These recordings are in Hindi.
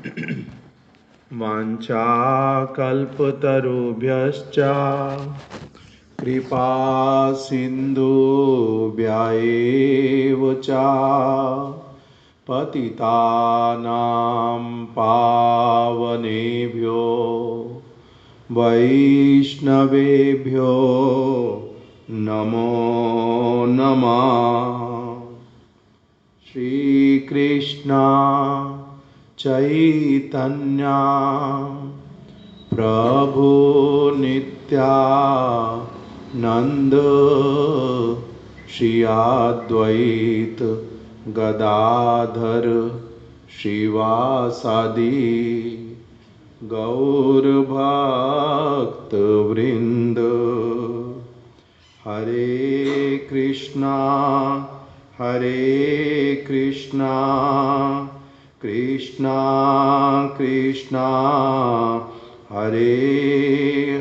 वाञ्छाकल्पतरुभ्यश्च कृपा सिन्धुभ्यैव च पतितानां पावनेभ्यो वैष्णवेभ्यो नमो नमः। श्रीकृष्ण चैतन्य प्रभु नित्यानंद श्री अद्वैत गदाधर श्रीवासादि गौरभक्त वृंद। हरे कृष्णा कृष्णा कृष्णा हरे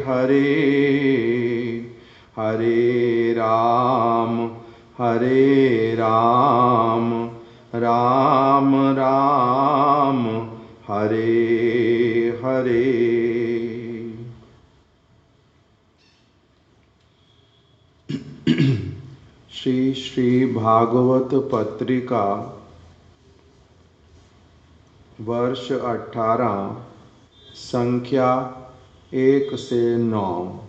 हरे, हरे राम राम राम हरे हरे। श्री भागवत पत्रिका वर्ष 18 संख्या 1 से 9।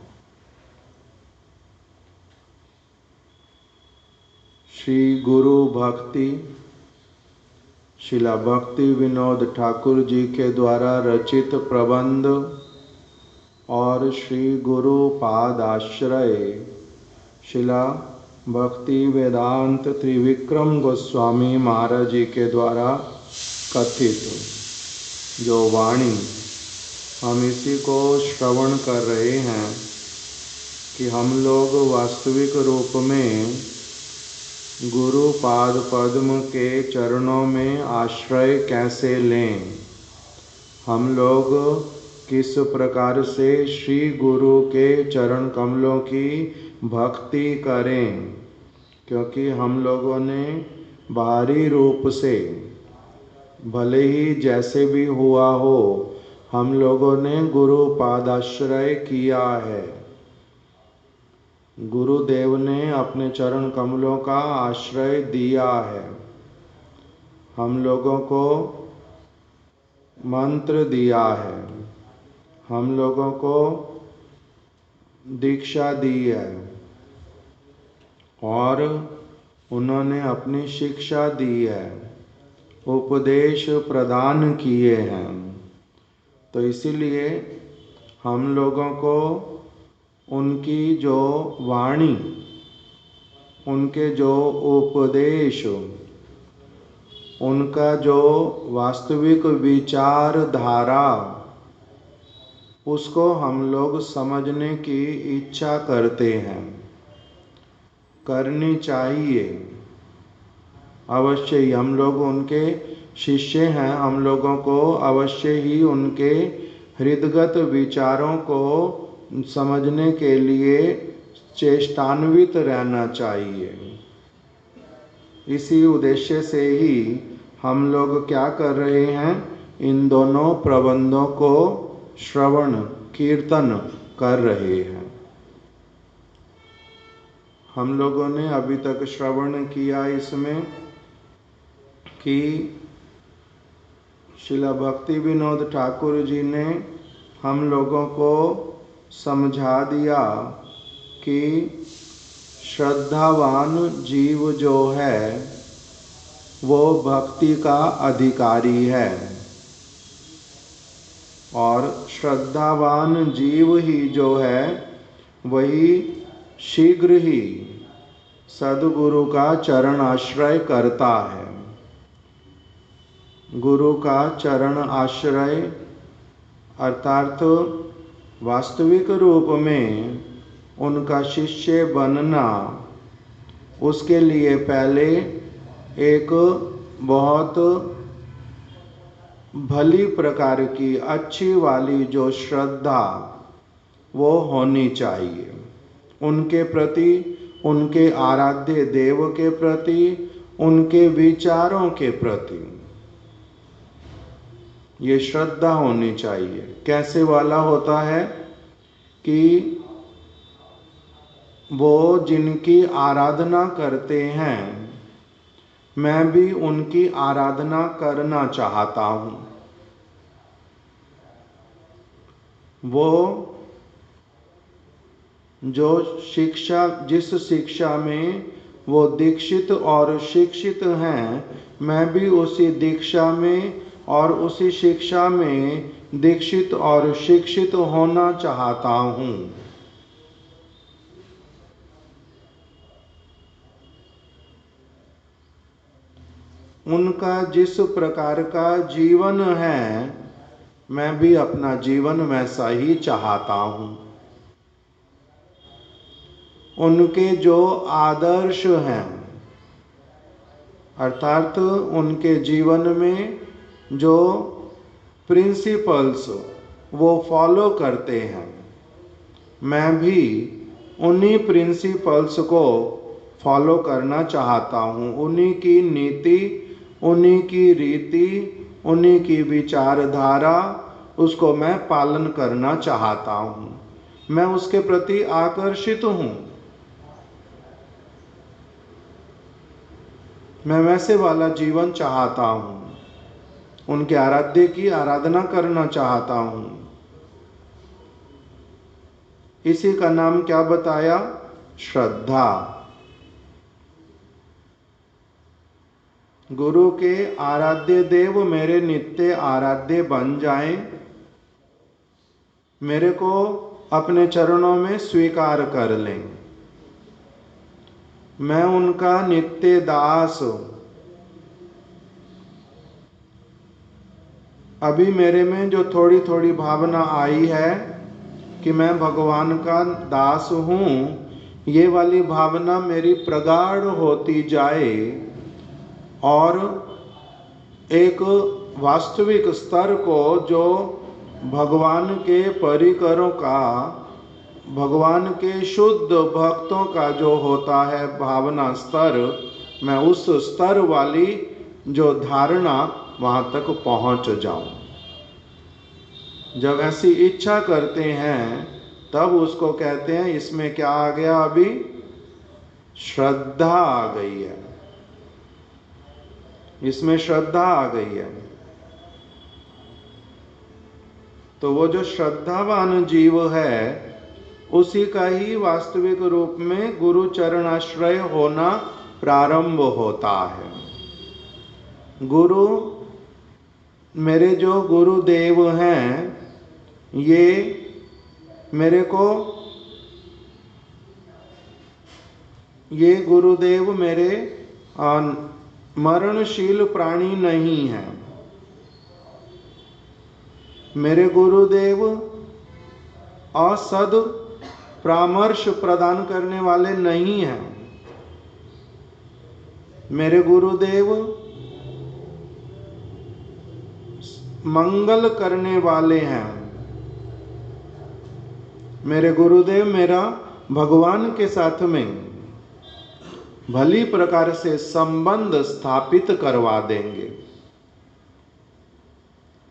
श्री गुरु भक्ति शिला भक्ति विनोद ठाकुर जी के द्वारा रचित प्रबंध और श्री गुरु पादाश्रय शिला भक्ति वेदांत त्रिविक्रम गोस्वामी महाराज जी के द्वारा कथित जो वाणी हम इसी को श्रवण कर रहे हैं कि हम लोग वास्तविक रूप में गुरु पाद पद्म के चरणों में आश्रय कैसे लें, हम लोग किस प्रकार से श्री गुरु के चरण कमलों की भक्ति करें, क्योंकि हम लोगों ने बाहरी रूप से भले ही जैसे भी हुआ हो हम लोगों ने गुरु पादाश्रय किया है। गुरुदेव ने अपने चरण कमलों का आश्रय दिया है, हम लोगों को मंत्र दिया है, हम लोगों को दीक्षा दी है और उन्होंने अपनी शिक्षा दी है, उपदेश प्रदान किए हैं। तो इसीलिए हम लोगों को उनकी जो वाणी, उनके जो उपदेश, उनका जो वास्तविक विचारधारा, उसको हम लोग समझने की इच्छा करते हैं, करनी चाहिए। अवश्य ही हम लोग उनके शिष्य हैं, हम लोगों को अवश्य ही उनके हृदगत विचारों को समझने के लिए चेष्टान्वित रहना चाहिए। इसी उद्देश्य से ही हम लोग क्या कर रहे हैं, इन दोनों प्रबंधों को श्रवण कीर्तन कर रहे हैं। हम लोगों ने अभी तक श्रवण किया इसमें कि शिला भक्ति विनोद ठाकुर जी ने हम लोगों को समझा दिया कि श्रद्धावान जीव जो है वो भक्ति का अधिकारी है और श्रद्धावान जीव ही जो है वही शीघ्र ही सद्गुरु का चरण आश्रय करता है। गुरु का चरण आश्रय अर्थात वास्तविक रूप में उनका शिष्य बनना, उसके लिए पहले एक बहुत भली प्रकार की अच्छी वाली जो श्रद्धा वो होनी चाहिए उनके प्रति, उनके आराध्य देव के प्रति, उनके विचारों के प्रति। ये श्रद्धा होनी चाहिए। कैसे वाला होता है कि वो जिनकी आराधना करते हैं, मैं भी उनकी आराधना करना चाहता हूँ। वो जो शिक्षा, जिस शिक्षा में वो दीक्षित और शिक्षित हैं, मैं भी उसी दीक्षा में और उसी शिक्षा में दीक्षित और शिक्षित होना चाहता हूँ। उनका जिस प्रकार का जीवन है, मैं भी अपना जीवन वैसा ही चाहता हूँ। उनके जो आदर्श हैं, अर्थात उनके जीवन में जो प्रिंसिपल्स वो फॉलो करते हैं, मैं भी उन्हीं प्रिंसिपल्स को फॉलो करना चाहता हूँ। उन्हीं की नीति, उन्हीं की रीति, उन्हीं की विचारधारा, उसको मैं पालन करना चाहता हूँ। मैं उसके प्रति आकर्षित हूँ। मैं वैसे वाला जीवन चाहता हूँ। उनके आराध्य की आराधना करना चाहता हूँ। इसी का नाम क्या बताया? श्रद्धा। गुरु के आराध्य देव मेरे नित्य आराध्य बन जाएं, मेरे को अपने चरणों में स्वीकार कर लें। मैं उनका नित्य दास। अभी मेरे में जो थोड़ी थोड़ी भावना आई है कि मैं भगवान का दास हूँ, ये वाली भावना मेरी प्रगाढ़ होती जाए और एक वास्तविक स्तर को, जो भगवान के परिकरों का, भगवान के शुद्ध भक्तों का जो होता है भावना स्तर, मैं उस स्तर वाली जो धारणा वहाँ तक पहुँच जाऊँ। जब ऐसी इच्छा करते हैं तब उसको कहते हैं, इसमें क्या आ गया? अभी श्रद्धा आ गई है। इसमें श्रद्धा आ गई है। तो वो जो श्रद्धावान जीव है, उसी का ही वास्तविक रूप में गुरु चरणाश्रय होना प्रारंभ होता है। गुरु, मेरे जो गुरुदेव हैं, ये मेरे को, ये गुरुदेव मेरे मरणशील प्राणी नहीं हैं। मेरे गुरुदेव असद परामर्श प्रदान करने वाले नहीं हैं। मेरे गुरुदेव मंगल करने वाले हैं। मेरे गुरुदेव मेरा भगवान के साथ में भली प्रकार से संबंध स्थापित करवा देंगे।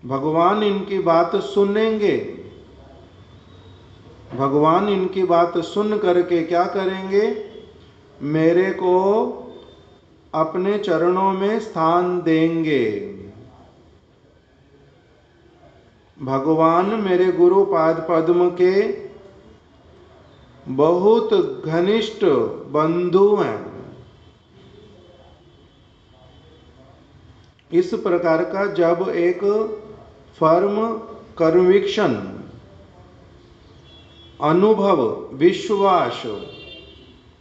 भगवान इनकी बात सुनेंगे। भगवान इनकी बात सुन करके क्या करेंगे? मेरे को अपने चरणों में स्थान देंगे। भगवान मेरे गुरु पाद पद्म के बहुत घनिष्ठ बंधु हैं। इस प्रकार का जब एक फर्म कन्विक्शन, अनुभव, विश्वास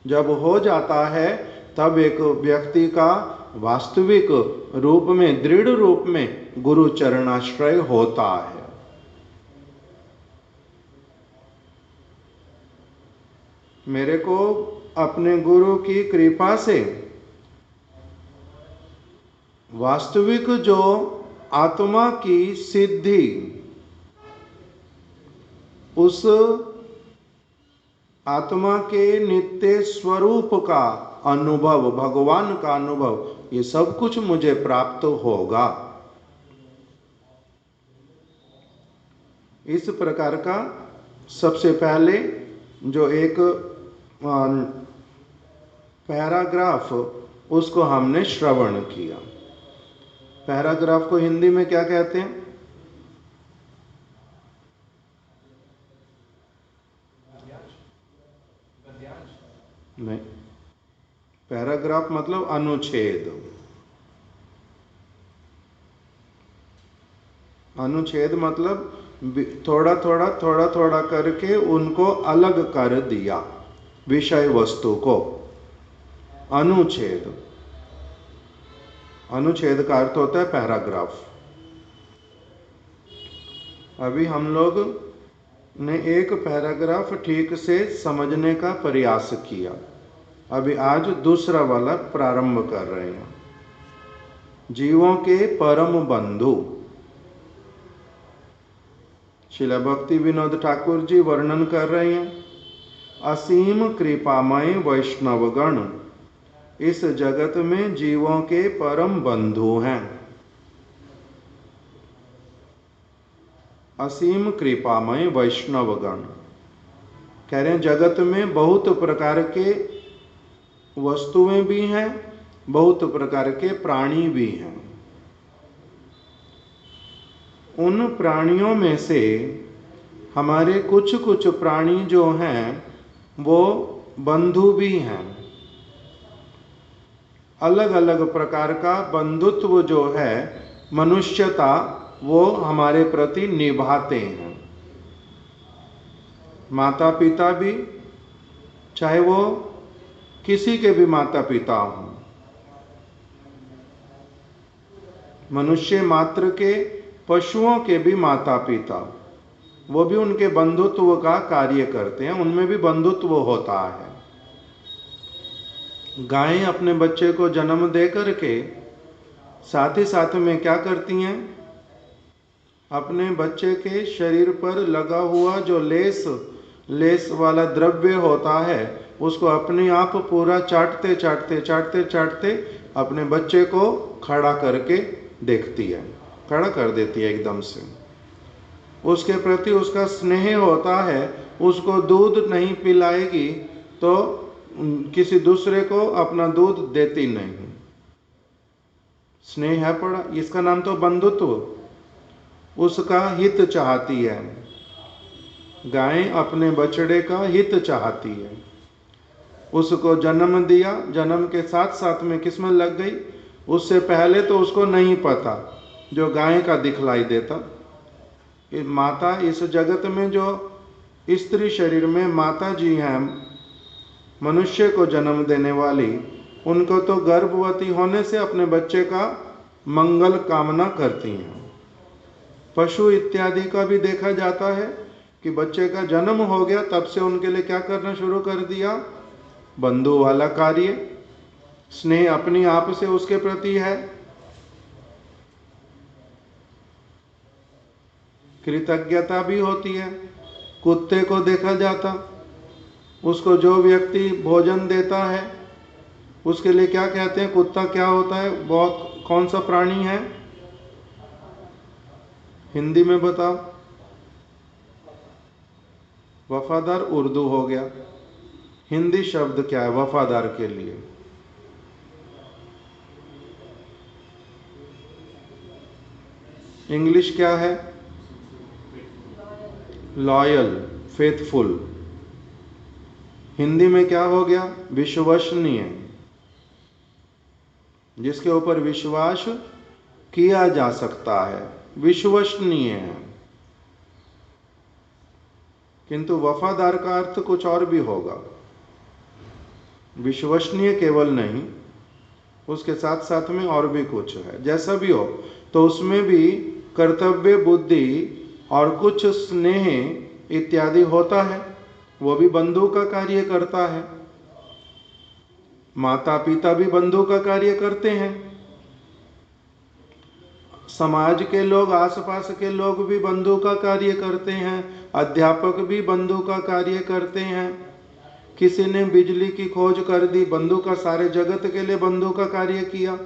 जब हो जाता है, तब एक व्यक्ति का वास्तविक रूप में, दृढ़ रूप में गुरु चरणाश्रय होता है। मेरे को अपने गुरु की कृपा से वास्तविक जो आत्मा की सिद्धि, उस आत्मा के नित्य स्वरूप का अनुभव, भगवान का अनुभव, ये सब कुछ मुझे प्राप्त होगा। इस प्रकार का सबसे पहले जो एक पैराग्राफ उसको हमने श्रवण किया। पैराग्राफ को हिंदी में क्या कहते हैं? नहीं, पैराग्राफ मतलब अनुच्छेद। अनुच्छेद मतलब थोड़ा थोड़ा करके उनको अलग कर दिया विषय वस्तु को। अनुच्छेद, अनुच्छेद का अर्थ होता है पैराग्राफ। अभी हम लोग ने एक पैराग्राफ ठीक से समझने का प्रयास किया। अभी आज दूसरा वाला प्रारंभ कर रहे हैं। जीवों के परम बंधु श्रील भक्ति विनोद ठाकुर जी वर्णन कर रहे हैं। असीम कृपामय वैष्णवगण इस जगत में जीवों के परम बंधु हैं। असीम कृपामय वैष्णवगण कह रहे हैं जगत में बहुत प्रकार के वस्तुएं भी हैं, बहुत प्रकार के प्राणी भी हैं। उन प्राणियों में से हमारे कुछ कुछ प्राणी जो हैं वो बंधु भी हैं। अलग अलग प्रकार का बंधुत्व जो है मनुष्यता वो हमारे प्रति निभाते हैं। माता पिता भी, चाहे वो किसी के भी माता पिता हों, मनुष्य मात्र के, पशुओं के भी माता पिता, वो भी उनके बंधुत्व का कार्य करते हैं, उनमें भी बंधुत्व होता है। गायें अपने बच्चे को जन्म दे करके साथ ही साथ में क्या करती हैं? अपने बच्चे के शरीर पर लगा हुआ जो लेस वाला द्रव्य होता है उसको अपने आप पूरा चाटते अपने बच्चे को खड़ा करके देखती है, खड़ा कर देती है एकदम से। उसके प्रति उसका स्नेह होता है। उसको दूध नहीं पिलाएगी तो किसी दूसरे को अपना दूध देती नहीं। स्नेह है पड़ा, इसका नाम तो बंधुत्व। उसका हित चाहती है। गाय अपने बछड़े का हित चाहती है। उसको जन्म दिया, जन्म के साथ साथ में किस्मत लग गई। उससे पहले तो उसको नहीं पता जो गाय का दिखलाई देता। माता इस जगत में जो स्त्री शरीर में माता जी हैं, मनुष्य को जन्म देने वाली, उनको तो गर्भवती होने से अपने बच्चे का मंगल कामना करती हैं। पशु इत्यादि का भी देखा जाता है कि बच्चे का जन्म हो गया तब से उनके लिए क्या करना शुरू कर दिया? बंधु वाला कार्य। स्नेह अपनी आप से उसके प्रति है। कृतज्ञता भी होती है। कुत्ते को देखा जाता, उसको जो व्यक्ति भोजन देता है उसके लिए क्या कहते हैं? कुत्ता क्या होता है? बहुत कौन सा प्राणी है? हिंदी में बताओ। वफादार उर्दू हो गया। हिंदी शब्द क्या है वफादार के लिए? इंग्लिश क्या है? Loyal, faithful. हिंदी में क्या हो गया? विश्वसनीय, जिसके ऊपर विश्वास किया जा सकता है, विश्वसनीय है। किंतु वफादार का अर्थ कुछ और भी होगा। विश्वसनीय केवल नहीं, उसके साथ साथ में और भी कुछ है। जैसा भी हो, तो उसमें भी कर्तव्य बुद्धि और कुछ स्नेह इत्यादि होता है। वो भी बंधु का कार्य करता है। माता पिता भी बंधु का कार्य करते हैं। समाज के लोग, आसपास के लोग भी बंधु का कार्य करते हैं। अध्यापक भी बंधु का कार्य करते हैं। किसी ने बिजली की खोज कर दी, बंधु का सारे जगत के लिए बंधु का कार्य किया।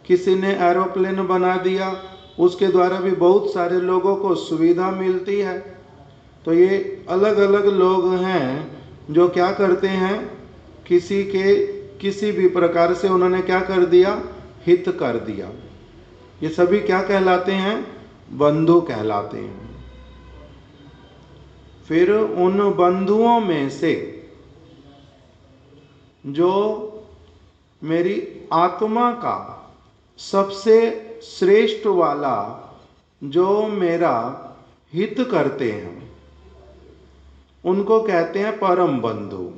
किसी ने एरोप्लेन बना दिया, उसके द्वारा भी बहुत सारे लोगों को सुविधा मिलती है। तो ये अलग अलग लोग हैं जो क्या करते हैं, किसी भी प्रकार से उन्होंने क्या कर दिया, हित कर दिया। ये सभी क्या कहलाते हैं, बंधु कहलाते हैं। फिर उन बंधुओं में से जो मेरी आत्मा का सबसे श्रेष्ठ वाला, जो मेरा हित करते हैं, उनको कहते हैं परम बंधु।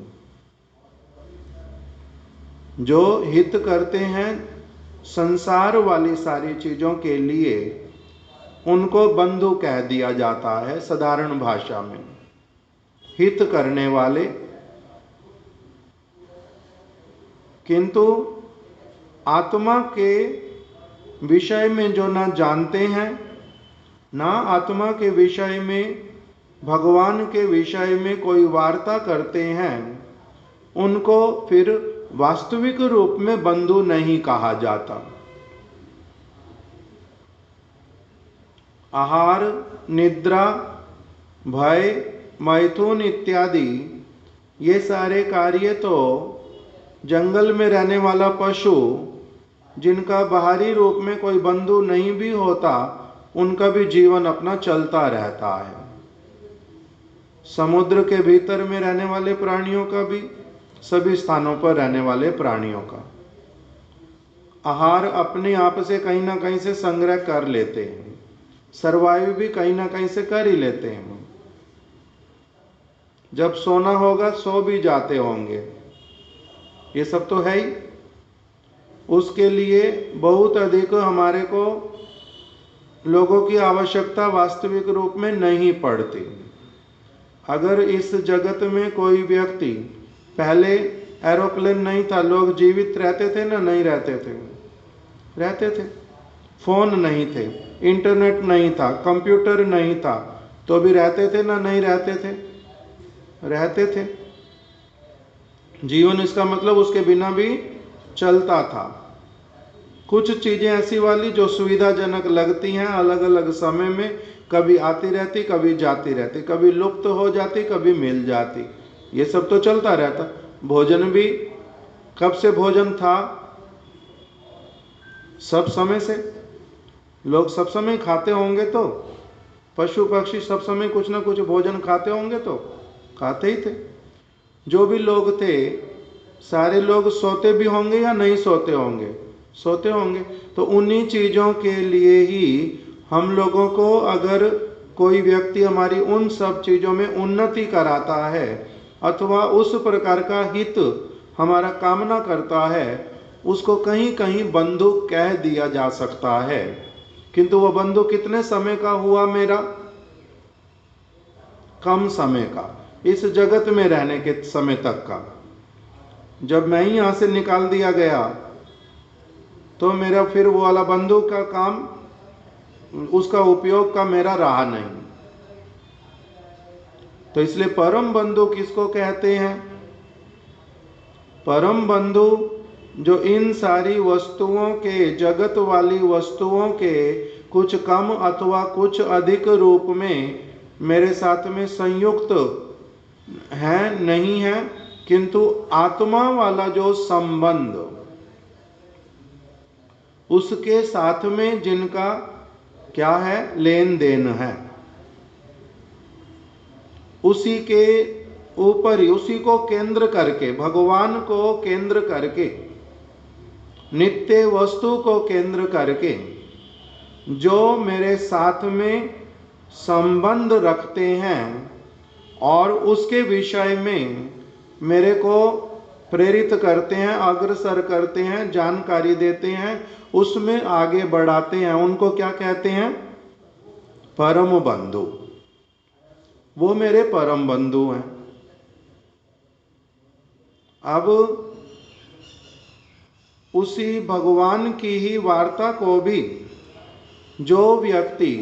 जो हित करते हैं संसार वाली सारी चीजों के लिए, उनको बंधु कह दिया जाता है साधारण भाषा में, हित करने वाले। किंतु आत्मा के विषय में जो ना जानते हैं, ना आत्मा के विषय में, भगवान के विषय में कोई वार्ता करते हैं, उनको फिर वास्तविक रूप में बंधु नहीं कहा जाता। आहार, निद्रा, भय, मैथुन इत्यादि ये सारे कार्य तो जंगल में रहने वाला पशु, जिनका बाहरी रूप में कोई बंधु नहीं भी होता, उनका भी जीवन अपना चलता रहता है। समुद्र के भीतर में रहने वाले प्राणियों का भी, सभी स्थानों पर रहने वाले प्राणियों का आहार अपने आप से कहीं ना कहीं से संग्रह कर लेते हैं, सर्वाइव भी कहीं ना कहीं से कर ही लेते हैं। जब सोना होगा सो भी जाते होंगे, ये सब तो है ही। उसके लिए बहुत अधिक हमारे को लोगों की आवश्यकता वास्तविक रूप में नहीं पड़ती। अगर इस जगत में कोई व्यक्ति, पहले एरोप्लेन नहीं था, लोग जीवित रहते थे ना, नहीं रहते थे, रहते थे। फोन नहीं थे, इंटरनेट नहीं था, कंप्यूटर नहीं था, तो भी रहते थे ना, नहीं रहते थे, रहते थे। जीवन इसका मतलब उसके बिना भी चलता था। कुछ चीजें ऐसी वाली जो सुविधाजनक लगती हैं, अलग अलग समय में कभी आती रहती, कभी जाती रहती, कभी लुप्त हो जाती, कभी मिल जाती, ये सब तो चलता रहता। भोजन भी कब से भोजन था, सब समय से। लोग सब समय खाते होंगे, तो पशु पक्षी सब समय कुछ ना कुछ भोजन खाते होंगे, तो खाते ही थे। जो भी लोग थे, सारे लोग सोते भी होंगे या नहीं सोते होंगे, सोते होंगे। तो उन्हीं चीजों के लिए ही हम लोगों को, अगर कोई व्यक्ति हमारी उन सब चीजों में उन्नति कराता है अथवा उस प्रकार का हित हमारा कामना करता है, उसको कहीं कहीं बंधु कह दिया जा सकता है। किंतु वो बंधु कितने समय का हुआ मेरा, कम समय का, इस जगत में रहने के समय तक का। जब मैं ही यहां से निकाल दिया गया तो मेरा फिर वो वाला बंधु का काम, उसका उपयोग का मेरा रहा नहीं। तो इसलिए परम बंधु किसको कहते हैं? परम बंधु जो इन सारी वस्तुओं के, जगत वाली वस्तुओं के कुछ कम अथवा कुछ अधिक रूप में मेरे साथ में संयुक्त है, नहीं है, किंतु आत्मा वाला जो संबंध, उसके साथ में जिनका क्या है, लेन देन है, उसी के ऊपर ही, उसी को केंद्र करके, भगवान को केंद्र करके, नित्य वस्तु को केंद्र करके जो मेरे साथ में संबंध रखते हैं और उसके विषय में मेरे को प्रेरित करते हैं, अग्रसर करते हैं, जानकारी देते हैं, उसमें आगे बढ़ाते हैं, उनको क्या कहते हैं? परम बंधु। वो मेरे परम बंधु हैं। अब उसी भगवान की ही वार्ता को भी जो व्यक्ति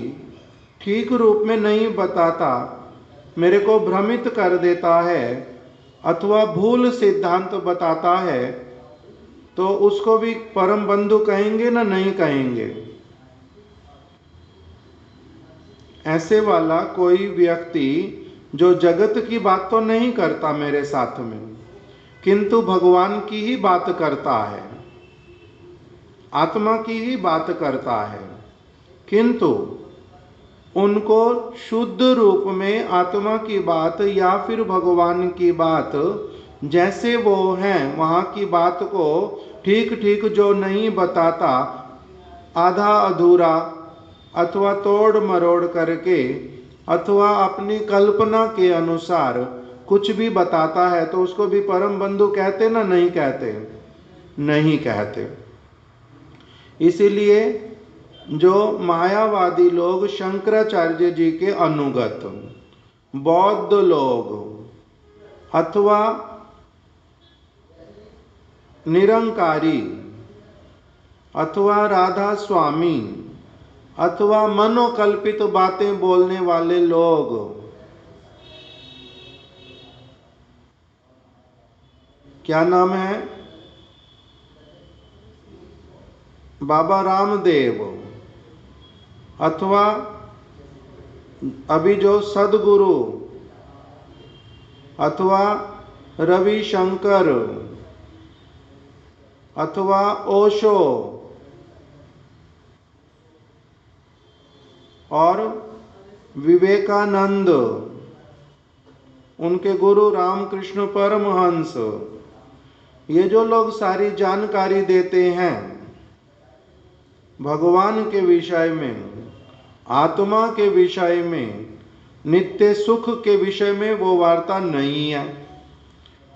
ठीक रूप में नहीं बताता, मेरे को भ्रमित कर देता है अथवा भूल सिद्धांत बताता है, तो उसको भी परम बंधु कहेंगे ना, नहीं कहेंगे? ऐसे वाला कोई व्यक्ति जो जगत की बात तो नहीं करता मेरे साथ में, किंतु भगवान की ही बात करता है, आत्मा की ही बात करता है, किंतु उनको शुद्ध रूप में आत्मा की बात या फिर भगवान की बात जैसे वो हैं वहाँ की बात को ठीक ठीक जो नहीं बताता, आधा अधूरा अथवा तोड़ मरोड़ करके अथवा अपनी कल्पना के अनुसार कुछ भी बताता है, तो उसको भी परम बंधु कहते ना? नहीं कहते, नहीं कहते। इसीलिए जो मायावादी लोग शंकराचार्य जी के अनुगत बौद्ध लोग अथवा निरंकारी अथवा राधा स्वामी अथवा मनोकल्पित बातें बोलने वाले लोग क्या नाम है, बाबा रामदेव अथवा अभी जो सदगुरु अथवा रविशंकर अथवा ओशो और विवेकानंद, उनके गुरु रामकृष्ण परमहंस, ये जो लोग सारी जानकारी देते हैं भगवान के विषय में, आत्मा के विषय में, नित्य सुख के विषय में, वो वार्ता नहीं है।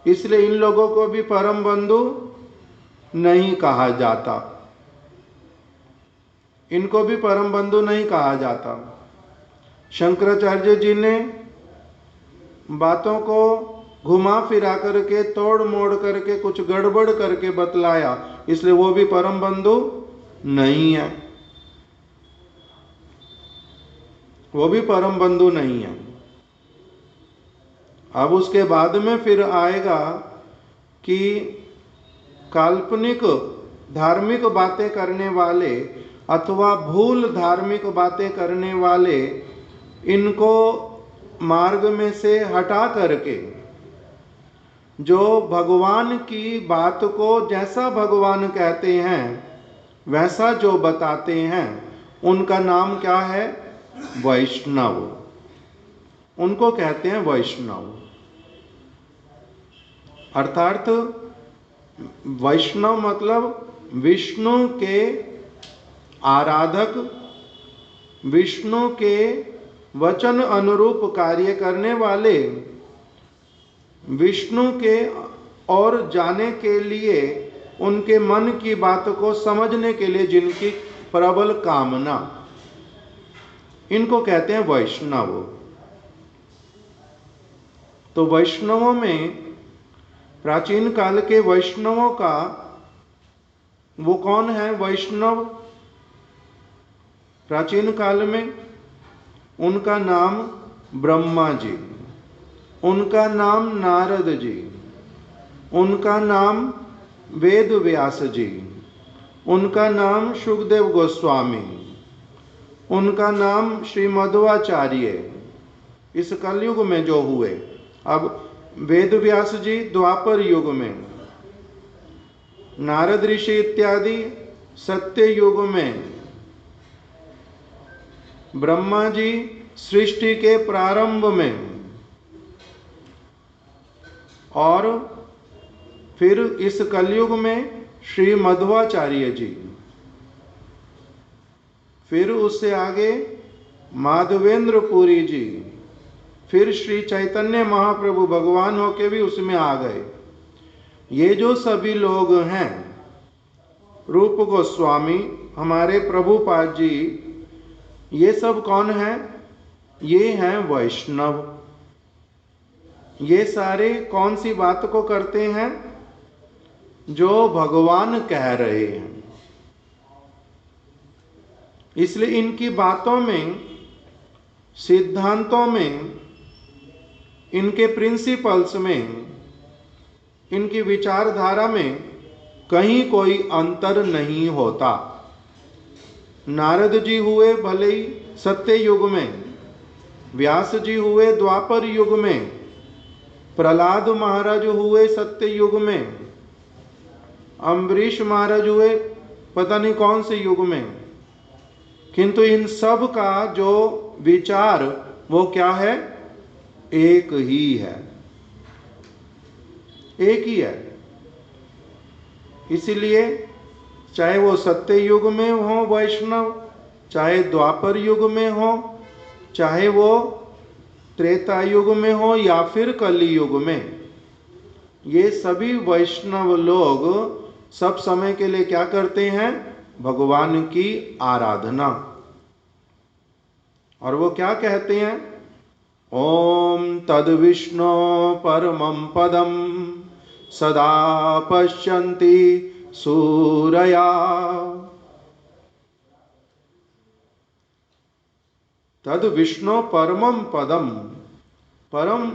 इसलिए इन लोगों को भी परम बंधु नहीं कहा जाता, इनको भी परम बंधु नहीं कहा जाता। शंकराचार्य जी ने बातों को घुमा फिरा करके तोड़ मोड़ करके कुछ गड़बड़ करके बतलाया, इसलिए वो भी परम बंधु नहीं है, वो भी परम बंधु नहीं है। अब उसके बाद में फिर आएगा कि काल्पनिक धार्मिक बातें करने वाले अथवा भूल धार्मिक बातें करने वाले, इनको मार्ग में से हटा करके जो भगवान की बात को जैसा भगवान कहते हैं वैसा जो बताते हैं, उनका नाम क्या है? वैष्णव। उनको कहते हैं वैष्णव। अर्थात वैष्णव मतलब विष्णु के आराधक, विष्णु के वचन अनुरूप कार्य करने वाले, विष्णु के और जाने के लिए, उनके मन की बात को समझने के लिए जिनकी प्रबल कामना, इनको कहते हैं वैष्णव। तो वैष्णवों में प्राचीन काल के वैष्णवों का वो कौन है? वैष्णव प्राचीन काल में उनका नाम ब्रह्मा जी, उनका नाम नारद जी, उनका नाम वेद व्यास जी, उनका नाम शुकदेव गोस्वामी, उनका नाम श्री मध्वाचार्य, इस कलयुग में जो हुए। अब वेद व्यास जी द्वापर युग में, नारद ऋषि इत्यादि सत्य युग में, ब्रह्मा जी सृष्टि के प्रारंभ में, और फिर इस कलयुग में श्री मध्वाचार्य जी, फिर उससे आगे माधवेंद्र पुरी जी, फिर श्री चैतन्य महाप्रभु भगवान होके भी उसमें आ गए। ये जो सभी लोग हैं, रूप गोस्वामी, हमारे प्रभुपाद जी, ये सब कौन है? ये हैं वैष्णव। ये सारे कौन सी बात को करते हैं? जो भगवान कह रहे हैं। इसलिए इनकी बातों में, सिद्धांतों में, इनके प्रिंसिपल्स में, इनकी विचारधारा में कहीं कोई अंतर नहीं होता। नारद जी हुए भले ही सत्य युग में, व्यास जी हुए द्वापर युग में, प्रहलाद महाराज हुए सत्य युग में, अम्बरीश महाराज हुए पता नहीं कौन से युग में, किंतु इन सब का जो विचार वो क्या है? एक ही है, एक ही है। इसीलिए चाहे वो सत्य युग में हो वैष्णव, चाहे द्वापर युग में हो, चाहे वो त्रेता युग में हो या फिर कली युग में, ये सभी वैष्णव लोग सब समय के लिए क्या करते हैं? भगवान की आराधना। और वो क्या कहते हैं? ओम तद विष्णु परमं पदम सदा पश्यन्ति सूरया। तद विष्णु परमं पदम, परम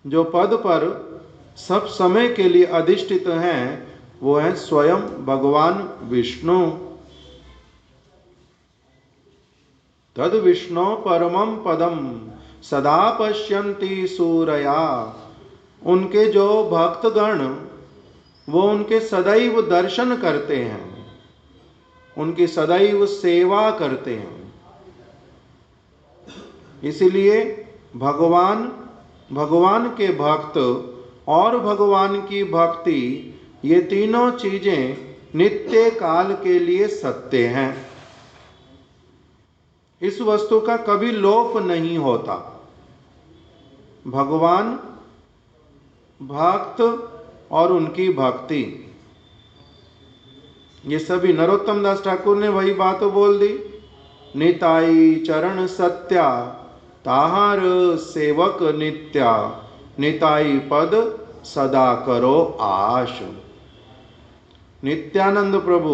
जो पद पर सब समय के लिए अधिष्ठित हैं वो है स्वयं भगवान विष्णु। तद विष्णु परमं पदम सदा पश्यन्ति सूरया। उनके जो भक्तगण वो उनके सदैव दर्शन करते हैं, उनकी सदैव सेवा करते हैं। इसलिए भगवान के भक्त और भगवान की भक्ति, ये तीनों चीजें नित्य काल के लिए सत्य हैं। इस वस्तु का कभी लोप नहीं होता। भगवान, भक्त और उनकी भक्ति, ये सभी नरोत्तम दास ठाकुर ने वही बात बोल दी। निताई चरण सत्या ताहार सेवक नित्या, निताई पद सदा करो आश। नित्यानंद प्रभु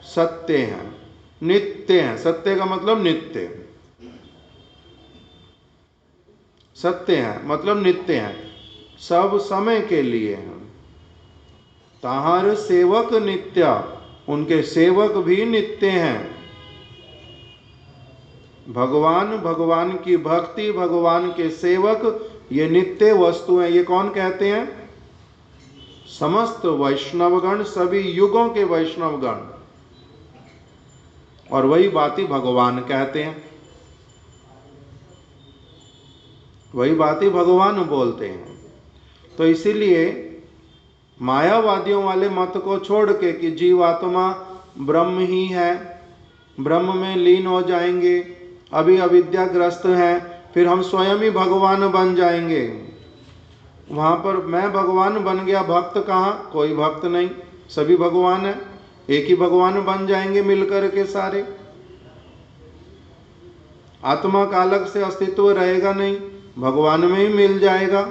सत्य हैं, नित्य हैं। सत्य का मतलब नित्य, सत्य हैं मतलब नित्य हैं, सब समय के लिए हैं। ताहार सेवक नित्या, उनके सेवक भी नित्य हैं। भगवान की भक्ति, भगवान के सेवक, ये नित्य वस्तु हैं। ये कौन कहते हैं? समस्त वैष्णवगण, सभी युगों के वैष्णवगण। और वही बाती भगवान कहते हैं, वही बाती भगवान बोलते हैं। तो इसीलिए मायावादियों वाले मत को छोड़ के कि जीवात्मा ब्रह्म ही है, ब्रह्म में लीन हो जाएंगे, अभी अविद्याग्रस्त हैं, फिर हम स्वयं ही भगवान बन जाएंगे। वहां पर मैं भगवान बन गया, भक्त कहाँ? कोई भक्त नहीं, सभी भगवान है। एक ही भगवान बन जाएंगे मिलकर के सारे। आत्मा का अलग से अस्तित्व रहेगा नहीं, भगवान में ही मिल जाएगा।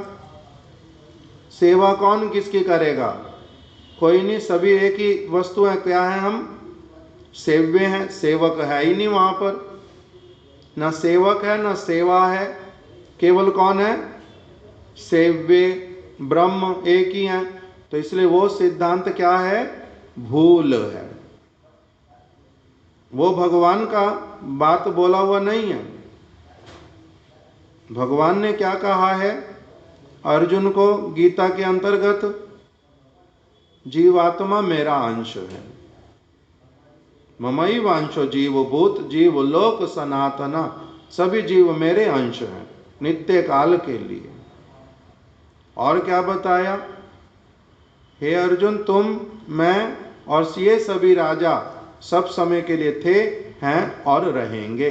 सेवा कौन किसकी करेगा? कोई नहीं, सभी एक ही वस्तु है। क्या है? हम सेव्य हैं, सेवक है ही नहीं वहां पर। ना सेवक है ना सेवा है, केवल कौन है? सेव्य, ब्रह्म एक ही है। तो इसलिए वो सिद्धांत क्या है? भूल है। वो भगवान का बात बोला हुआ नहीं है। भगवान ने क्या कहा है अर्जुन को गीता के अंतर्गत? जीवात्मा मेरा अंश है, ममई वांशो जीव भूत जीव लोक सनातना। सभी जीव मेरे अंश हैं नित्य काल के लिए। और क्या बताया? हे अर्जुन, तुम, मैं और ये सभी राजा सब समय के लिए थे, हैं और रहेंगे।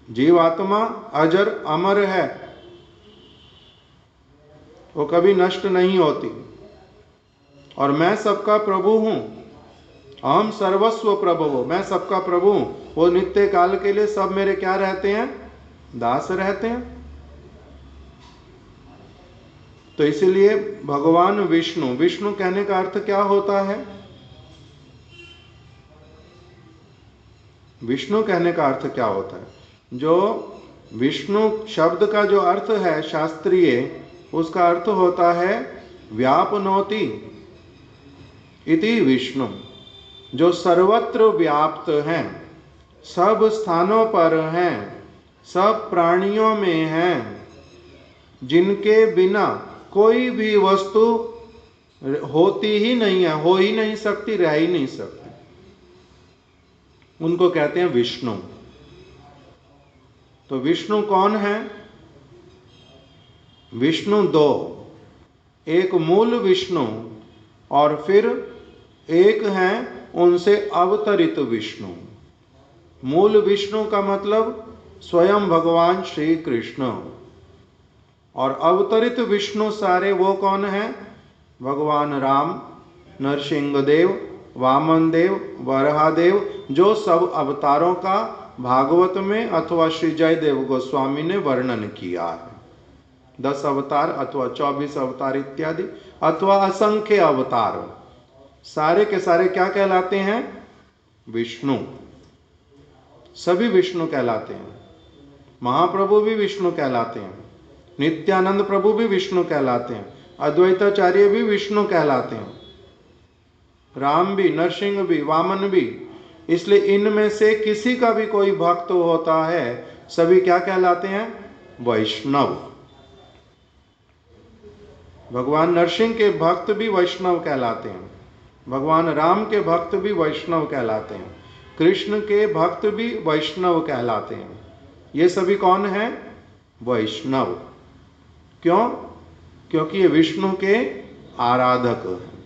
जीवात्मा अजर अमर है, वो कभी नष्ट नहीं होती। और मैं सबका प्रभु हूं, अहम सर्वस्व प्रभु, मैं सबका प्रभु हूं। वो नित्य काल के लिए सब मेरे क्या रहते हैं? दास रहते हैं। तो इसीलिए भगवान विष्णु, विष्णु कहने का अर्थ क्या होता है? विष्णु कहने का अर्थ क्या होता है? जो विष्णु शब्द का जो अर्थ है शास्त्रीय, उसका अर्थ होता है व्यापनोति इति विष्णु, जो सर्वत्र व्याप्त हैं। सब स्थानों पर हैं, सब प्राणियों में हैं, जिनके बिना कोई भी वस्तु होती ही नहीं है, हो ही नहीं सकती, रह ही नहीं सकती, उनको कहते हैं विष्णु। तो विष्णु कौन है? विष्णु दो, एक मूल विष्णु और फिर एक है उनसे अवतरित विष्णु। मूल विष्णु का मतलब स्वयं भगवान श्री कृष्ण, और अवतरित विष्णु सारे वो कौन है? भगवान राम, नरसिंह देव, वामन देव, वराहदेव, जो सब अवतारों का भागवत में अथवा श्री जयदेव गोस्वामी ने वर्णन किया है। 10 अवतार अथवा 24 अवतार इत्यादि, अथवा असंख्य अवतार, सारे के सारे क्या कहलाते हैं? विष्णु। सभी विष्णु कहलाते हैं। महाप्रभु भी विष्णु कहलाते हैं, नित्यानंद प्रभु भी विष्णु कहलाते हैं, अद्वैताचार्य भी विष्णु कहलाते हैं, राम भी, नरसिंह भी, वामन भी। इसलिए इनमें से किसी का भी कोई भक्त होता है, सभी क्या कहलाते हैं? वैष्णव। भगवान नरसिंह के भक्त भी वैष्णव कहलाते हैं, भगवान राम के भक्त भी वैष्णव कहलाते हैं, कृष्ण के भक्त भी वैष्णव कहलाते हैं। ये सभी कौन है? वैष्णव। क्यों? क्योंकि ये विष्णु के आराधक हैं।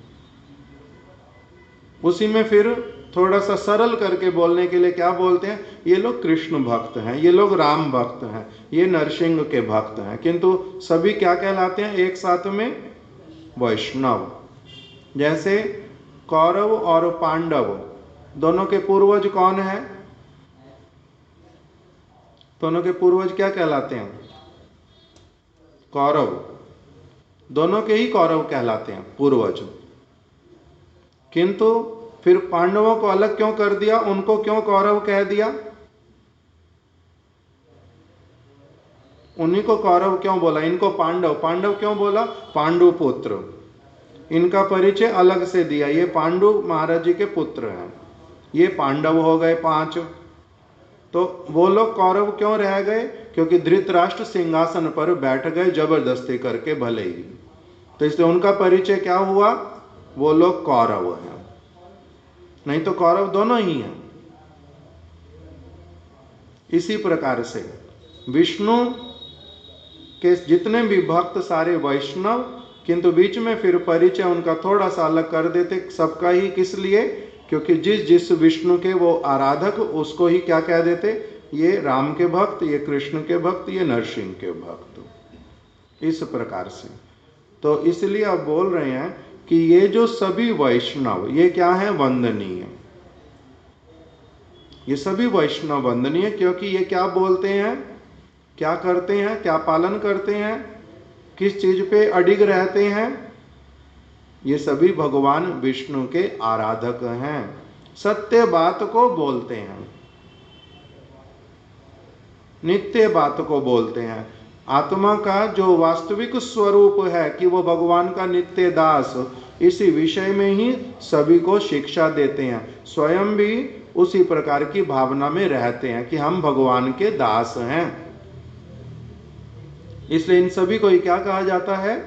उसी में फिर थोड़ा सा सरल करके बोलने के लिए क्या बोलते हैं? ये लोग कृष्ण भक्त हैं, ये लोग राम भक्त हैं, ये नरसिंह के भक्त हैं, किंतु सभी क्या कहलाते हैं एक साथ में? वैष्णव। जैसे कौरव और पांडव दोनों के पूर्वज कौन है? दोनों के पूर्वज क्या कहलाते हैं? कौरव। दोनों के ही कौरव कहलाते हैं पूर्वज। किंतु फिर पांडवों को अलग क्यों कर दिया? उनको क्यों कौरव कह दिया? उन्हीं को कौरव क्यों बोला? इनको पांडव। पांडव क्यों बोला? पांडु पुत्र। इनका परिचय अलग से दिया, ये पांडु महाराज जी के पुत्र हैं, ये पांडव हो गए 5। तो वो लोग कौरव क्यों रह गए? क्योंकि धृतराष्ट्र सिंहासन पर बैठ गए जबरदस्ती करके भले ही, तो इसलिए उनका परिचय क्या हुआ? वो लोग कौरव हैं, नहीं तो कौरव दोनों ही हैं। इसी प्रकार से विष्णु के जितने भी भक्त सारे वैष्णव, किंतु बीच में फिर परिचय उनका थोड़ा सा अलग कर देते सबका ही। किस लिए? क्योंकि जिस जिस विष्णु के वो आराधक, उसको ही क्या कह देते? ये राम के भक्त, ये कृष्ण के भक्त, ये नरसिंह के भक्त। इस प्रकार से तो इसलिए अब बोल रहे हैं कि ये जो सभी वैष्णव, ये क्या है? वंदनीय। ये सभी वैष्णव वंदनीय, क्योंकि ये क्या बोलते हैं, क्या करते हैं, क्या पालन करते हैं, किस चीज पे अडिग रहते हैं? ये सभी भगवान विष्णु के आराधक हैं, सत्य बात को बोलते हैं, नित्य बात को बोलते हैं। आत्मा का जो वास्तविक स्वरूप है कि वो भगवान का नित्य दास, इसी विषय में ही सभी को शिक्षा देते हैं। स्वयं भी उसी प्रकार की भावना में रहते हैं कि हम भगवान के दास हैं। इसलिए इन सभी को क्या कहा जाता है?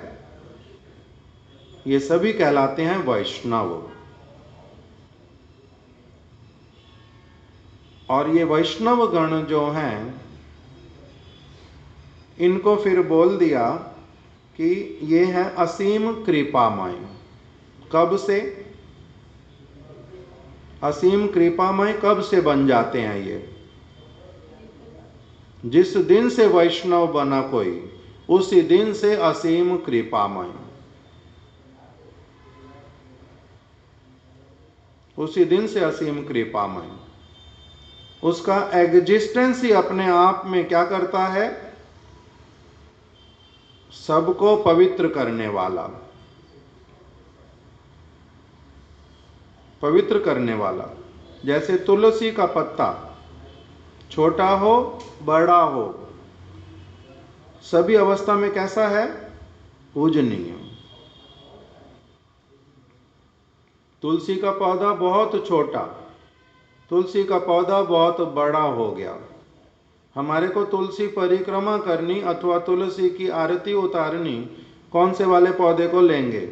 ये सभी कहलाते हैं वैष्णव। और ये वैष्णव गण जो हैं, इनको फिर बोल दिया कि ये है असीम कृपामय। कब से? असीम कृपामय कब से बन जाते हैं ये? जिस दिन से वैष्णव बना कोई, उसी दिन से असीम कृपामय, उसी दिन से असीम कृपामय। उसका एग्जिस्टेंस ही अपने आप में क्या करता है? सबको पवित्र करने वाला, पवित्र करने वाला। जैसे तुलसी का पत्ता छोटा हो बड़ा हो, सभी अवस्था में कैसा है? पूजनीय। तुलसी का पौधा बहुत छोटा, तुलसी का पौधा बहुत बड़ा हो गया, हमारे को तुलसी परिक्रमा करनी अथवा तुलसी की आरती उतारनी, कौन से वाले पौधे को लेंगे?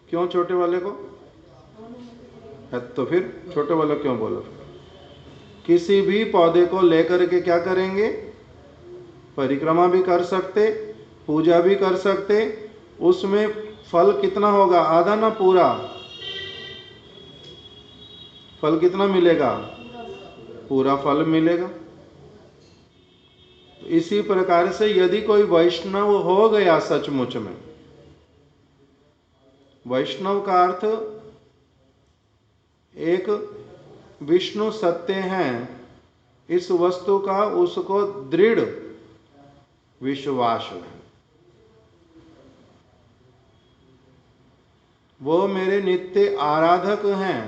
क्यों छोटे वाले को? तो फिर छोटे वाला क्यों बोलो? किसी भी पौधे को लेकर के क्या करेंगे? परिक्रमा भी कर सकते, पूजा भी कर सकते। उसमें फल कितना होगा? आधा ना पूरा? फल कितना मिलेगा? पूरा फल मिलेगा। तो इसी प्रकार से यदि कोई वैष्णव हो गया सचमुच में, वैष्णव का अर्थ एक विष्णु सत्य हैं, इस वस्तु का उसको दृढ़ विश्वास है। वो मेरे नित्य आराधक हैं,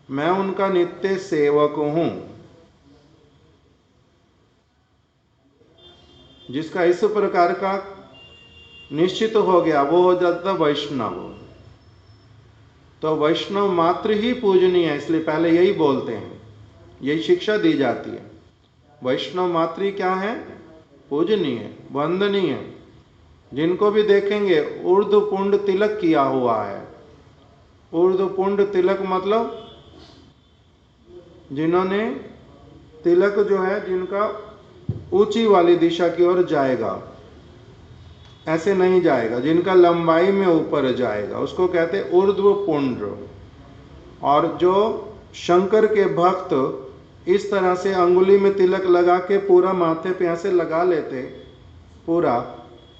मैं उनका नित्य सेवक हूं। जिसका इस प्रकार का निश्चित हो गया वो हो जाता वैष्णव। तो वैष्णव मात्र ही पूजनीय है, इसलिए पहले यही बोलते हैं, यही शिक्षा दी जाती है। वैष्णव मात्र ही क्या है? पूजनीय, वंदनीय। जिनको भी देखेंगे ऊर्ध्व पुंड तिलक किया हुआ है। ऊर्ध्व पुंड तिलक मतलब जिन्होंने तिलक जो है जिनका ऊंची वाली दिशा की ओर जाएगा, ऐसे नहीं जाएगा, जिनका लंबाई में ऊपर जाएगा, उसको कहते हैं ऊर्ध्व पुंड। और जो शंकर के भक्त इस तरह से अंगुली में तिलक लगा के पूरा माथे पे ऐसे लगा लेते पूरा,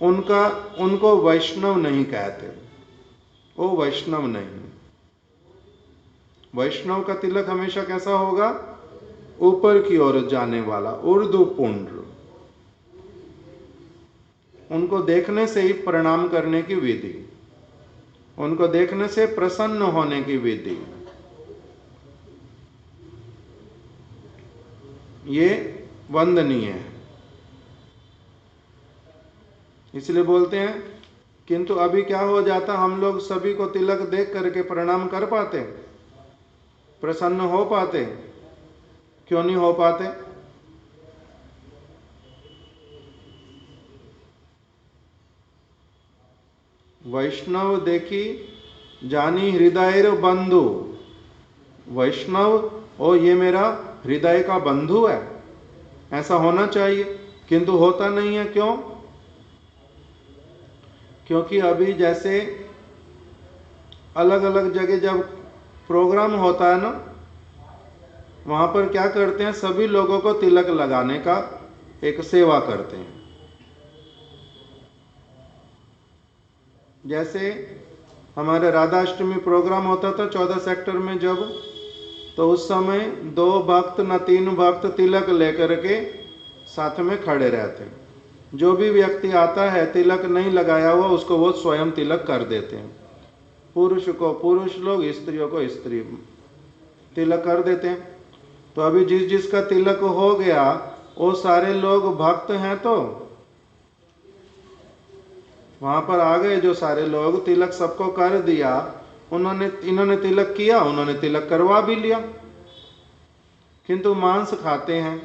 उनको वैष्णव नहीं कहते, वो वैष्णव नहीं। वैष्णव का तिलक हमेशा कैसा होगा? ऊपर की ओर जाने वाला, ऊर्ध्व पुंड। उनको देखने से ही प्रणाम करने की विधि, उनको देखने से प्रसन्न होने की विधि, ये वंदनीय है। इसलिए बोलते हैं, किंतु अभी क्या हो जाता, हम लोग सभी को तिलक देख करके प्रणाम कर पाते, प्रसन्न हो पाते? क्यों नहीं हो पाते? वैष्णव देखी जानी हृदय बंधु। वैष्णव ओ ये मेरा हृदय का बंधु है, ऐसा होना चाहिए, किंतु होता नहीं है। क्यों? क्योंकि अभी जैसे अलग अलग जगह जब प्रोग्राम होता है ना, वहां पर क्या करते हैं, सभी लोगों को तिलक लगाने का एक सेवा करते हैं। जैसे हमारे राधाष्टमी प्रोग्राम होता था 14 सेक्टर में जब, तो उस समय 2 भक्त न 3 भक्त तिलक लेकर के साथ में खड़े रहते हैं। जो भी व्यक्ति आता है तिलक नहीं लगाया हुआ, उसको वो स्वयं तिलक कर देते हैं। पुरुष को पुरुष लोग, स्त्रियों को स्त्री तिलक कर देते हैं। तो अभी जिसका तिलक हो गया वो सारे लोग भक्त हैं, तो वहां पर आ गए जो सारे लोग, तिलक सबको कर दिया, इन्होंने तिलक किया, उन्होंने तिलक करवा भी लिया, किंतु मांस खाते हैं,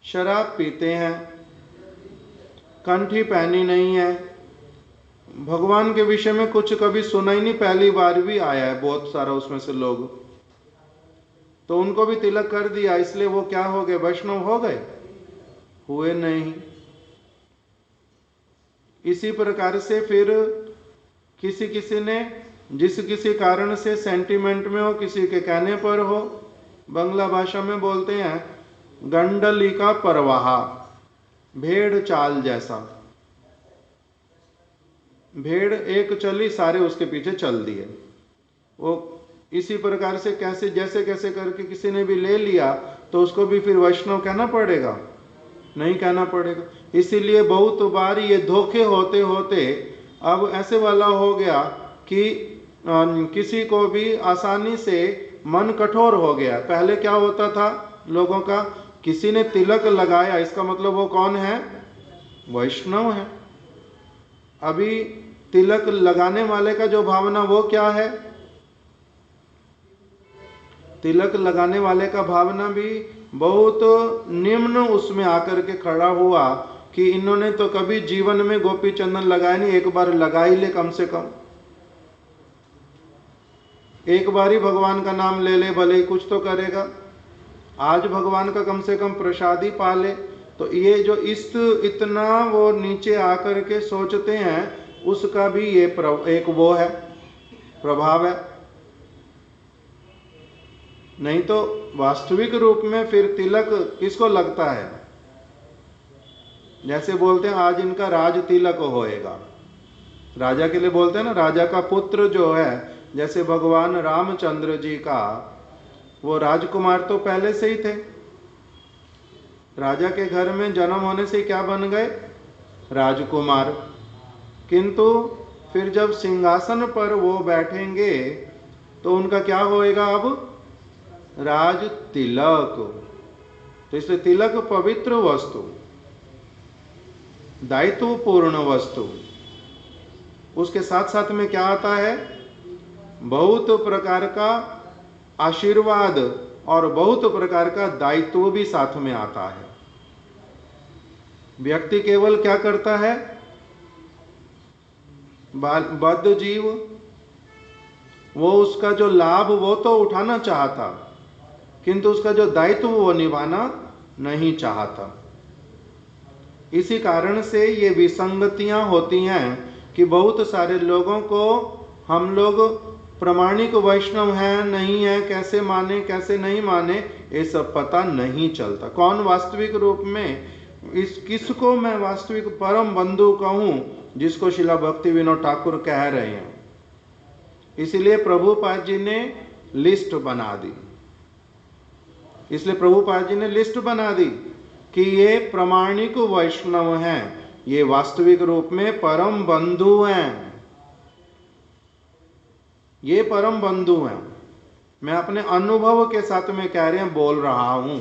शराब पीते हैं, कंठी पहनी नहीं है, भगवान के विषय में कुछ कभी सुना ही नहीं, पहली बार भी आया है बहुत सारा उसमें से लोग, तो उनको भी तिलक कर दिया, इसलिए वो क्या हो गए? वैष्णव हो गए? हुए नहीं। इसी प्रकार से फिर किसी ने जिस किसी कारण से सेंटिमेंट में हो, किसी के कहने पर हो, बंगला भाषा में बोलते हैं गंडली का परवाहा, भेड़ चाल जैसा। भेड़ एक चली, सारे उसके पीछे चल दिए। वो इसी प्रकार से कैसे कैसे करके किसी ने भी ले लिया, तो उसको भी फिर वैष्णव कहना पड़ेगा? नहीं कहना पड़ेगा। इसीलिए बहुत बार ये धोखे होते होते अब ऐसे वाला हो गया कि किसी को भी आसानी से मन कठोर हो गया। पहले क्या होता था लोगों का, किसी ने तिलक लगाया इसका मतलब वो कौन है? वैष्णव है। अभी तिलक लगाने वाले का जो भावना वो क्या है? तिलक लगाने वाले का भावना भी बहुत निम्न उसमें आकर के खड़ा हुआ कि इन्होंने तो कभी जीवन में गोपी चंदन लगाया नहीं, एक बार लगा ही ले, कम से कम एक बार ही भगवान का नाम ले ले, भले ही कुछ तो करेगा, आज भगवान का कम से कम प्रसाद ही पा ले। तो ये जो इतना वो नीचे आकर के सोचते हैं, उसका भी ये एक वो है, प्रभाव है। नहीं तो वास्तविक रूप में फिर तिलक किसको लगता है? जैसे बोलते हैं आज इनका राज तिलक होएगा, राजा के लिए बोलते हैं ना, राजा का पुत्र जो है, जैसे भगवान रामचंद्र जी का वो राजकुमार तो पहले से ही थे, राजा के घर में जन्म होने से क्या बन गए? राजकुमार। किंतु फिर जब सिंहासन पर वो बैठेंगे तो उनका क्या होएगा? अब राज तिलक। तो इसलिए तिलक पवित्र वस्तु, दायित्वपूर्ण वस्तु। उसके साथ साथ में क्या आता है? बहुत प्रकार का आशीर्वाद और बहुत प्रकार का दायित्व भी साथ में आता है। व्यक्ति केवल क्या करता है? बद्ध जीव, वो उसका जो लाभ वो तो उठाना चाहता, किंतु उसका जो दायित्व वो निभाना नहीं चाहता। इसी कारण से ये विसंगतियां होती हैं कि बहुत सारे लोगों को हम लोग प्रामाणिक वैष्णव हैं नहीं है, कैसे माने कैसे नहीं माने, ये सब पता नहीं चलता। कौन वास्तविक रूप में किसको मैं वास्तविक परम बंधु कहूं, जिसको शिला भक्ति विनोद ठाकुर कह रहे हैं। इसलिए प्रभुपाद जी ने लिस्ट बना दी, इसलिए प्रभुपाद जी ने लिस्ट बना दी कि ये प्रामाणिक वैष्णव हैं, ये वास्तविक रूप में परम बंधु हैं, ये परम बंधु हैं। मैं अपने अनुभव के साथ में कह रहे हैं, बोल रहा हूं।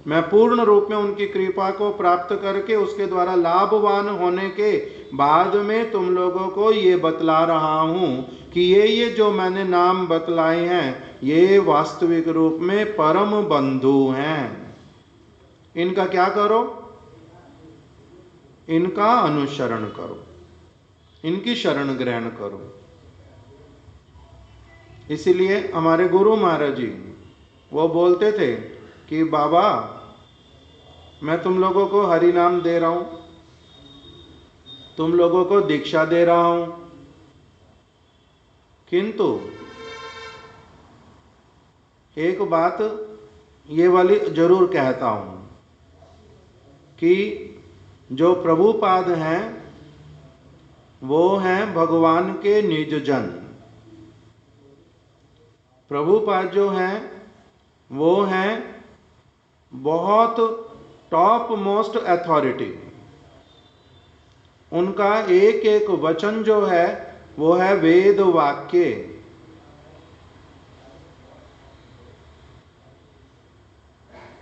मैं पूर्ण रूप में उनकी कृपा को प्राप्त करके उसके द्वारा लाभवान होने के बाद में तुम लोगों को ये बतला रहा हूं कि ये जो मैंने नाम बतलाए हैं, ये वास्तविक रूप में परम बंधु हैं। इनका क्या करो? इनका अनुसरण करो, इनकी शरण ग्रहण करो। इसीलिए हमारे गुरु महाराज जी वो बोलते थे कि बाबा मैं तुम लोगों को हरि नाम दे रहा हूं, तुम लोगों को दीक्षा दे रहा हूं, किंतु एक बात ये वाली जरूर कहता हूं कि जो प्रभुपाद हैं वो हैं भगवान के निज जन। प्रभुपाद जो हैं वो हैं बहुत टॉप मोस्ट अथॉरिटी। उनका एक एक वचन जो है वो है वेद वाक्य।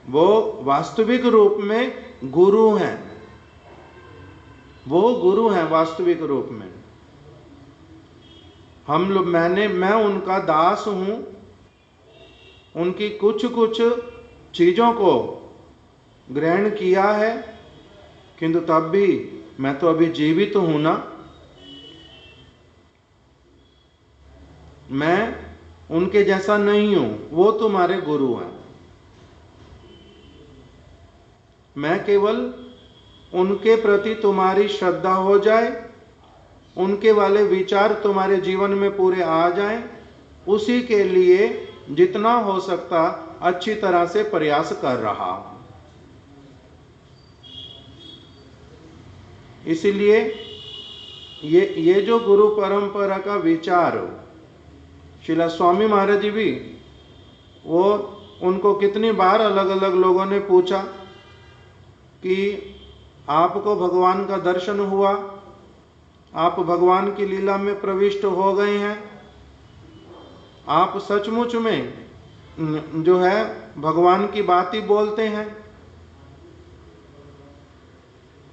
वो वास्तविक रूप में गुरु हैं, वो गुरु हैं वास्तविक रूप में। हम लोग मैं उनका दास हूं, उनकी कुछ कुछ चीजों को ग्रहण किया है, किंतु तब भी मैं तो अभी जीवित हूं ना। मैं उनके जैसा नहीं हूं, वो तुम्हारे गुरु हैं। मैं केवल उनके प्रति तुम्हारी श्रद्धा हो जाए, उनके वाले विचार तुम्हारे जीवन में पूरे आ जाएं, उसी के लिए जितना हो सकता अच्छी तरह से प्रयास कर रहा हूं। इसलिए ये जो गुरु परंपरा का विचार, शिला स्वामी महाराज जी भी वो उनको कितनी बार अलग अलग लोगों ने पूछा कि आपको भगवान का दर्शन हुआ, आप भगवान की लीला में प्रविष्ट हो गए हैं, आप सचमुच में जो है भगवान की बात ही बोलते हैं।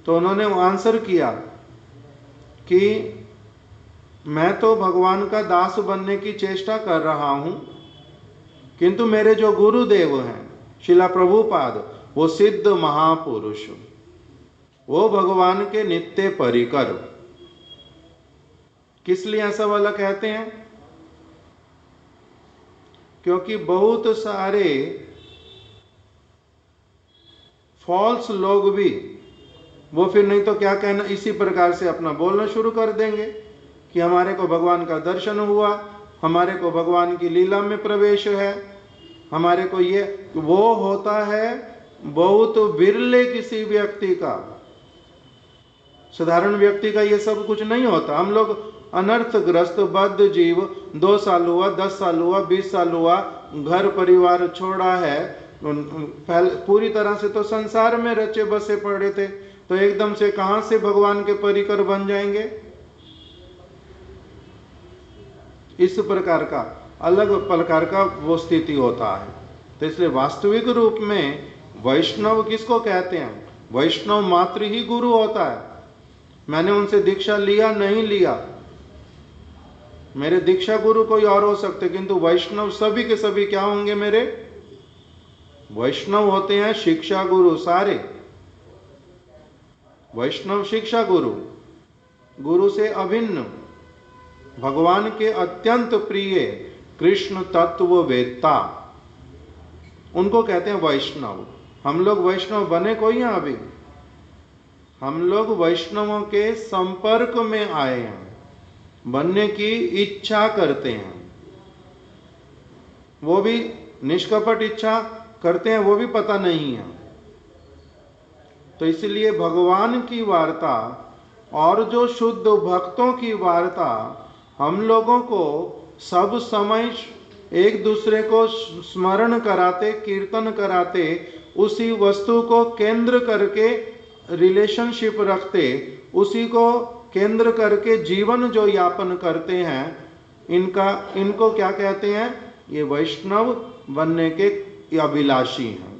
तो उन्होंने आंसर किया कि मैं तो भगवान का दास बनने की चेष्टा कर रहा हूं, किंतु मेरे जो गुरुदेव हैं शिला प्रभुपाद, वो सिद्ध महापुरुष, वो भगवान के नित्य परिकर। किस लिए ऐसा वाला कहते हैं? क्योंकि बहुत सारे फॉल्स लोग भी, वो फिर नहीं तो क्या कहना, इसी प्रकार से अपना बोलना शुरू कर देंगे कि हमारे को भगवान का दर्शन हुआ, हमारे को भगवान की लीला में प्रवेश है, हमारे को ये वो होता है बहुत विरले किसी व्यक्ति का। साधारण व्यक्ति का ये सब कुछ नहीं होता। हम लोग अनर्थग्रस्त बद्ध जीव, 2 साल हुआ, 10 साल हुआ, 20 साल हुआ, घर परिवार छोड़ा है, पूरी तरह से तो संसार में रचे बसे पड़े थे, तो एकदम से कहां से भगवान के परिकर बन जाएंगे? इस प्रकार का अलग प्रकार का वो स्थिति होता है। तो इसलिए वास्तविक रूप में वैष्णव किसको कहते हैं? वैष्णव मात्र ही गुरु होता है। मैंने उनसे दीक्षा लिया नहीं लिया, मेरे दीक्षा गुरु कोई और हो सकते, किंतु वैष्णव सभी के सभी क्या होंगे? मेरे वैष्णव होते हैं शिक्षा गुरु। सारे वैष्णव शिक्षा गुरु, गुरु से अभिन्न, भगवान के अत्यंत प्रिय कृष्ण तत्व वेत्ता, उनको कहते हैं वैष्णव। हम लोग वैष्णव बने कोई हैं? अभी हम लोग वैष्णवों के संपर्क में आए हैं, बनने की इच्छा करते हैं, वो भी निष्कपट इच्छा करते हैं, वो भी पता नहीं है। तो इसलिए भगवान की वार्ता और जो शुद्ध भक्तों की वार्ता हम लोगों को सब समय एक दूसरे को स्मरण कराते, कीर्तन कराते, उसी वस्तु को केंद्र करके रिलेशनशिप रखते, उसी को केंद्र करके जीवन जो यापन करते हैं, इनको क्या कहते हैं? ये वैष्णव बनने के अभिलाषी हैं।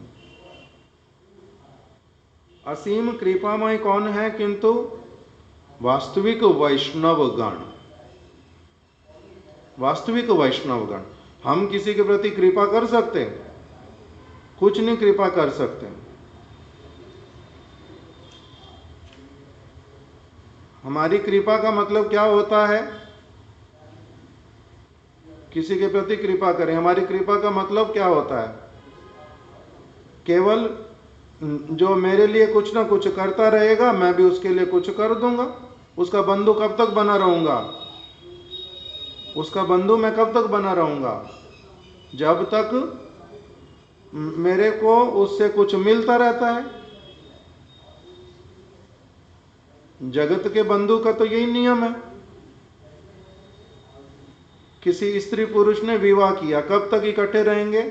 असीम कृपामय कौन है? किंतु वास्तविक वैष्णव गण, वास्तविक वैष्णव गण। हम किसी के प्रति कृपा कर सकते हैं? कुछ नहीं कृपा कर सकते। हमारी कृपा का मतलब क्या होता है? किसी के प्रति कृपा करें, हमारी कृपा का मतलब क्या होता है? केवल जो मेरे लिए कुछ ना कुछ करता रहेगा, मैं भी उसके लिए कुछ कर दूंगा। उसका बंधु कब तक बना रहूंगा? उसका बंधु मैं कब तक बना रहूंगा? जब तक मेरे को उससे कुछ मिलता रहता है। जगत के बंधु का तो यही नियम है। किसी स्त्री पुरुष ने विवाह किया, कब तक इकट्ठे रहेंगे?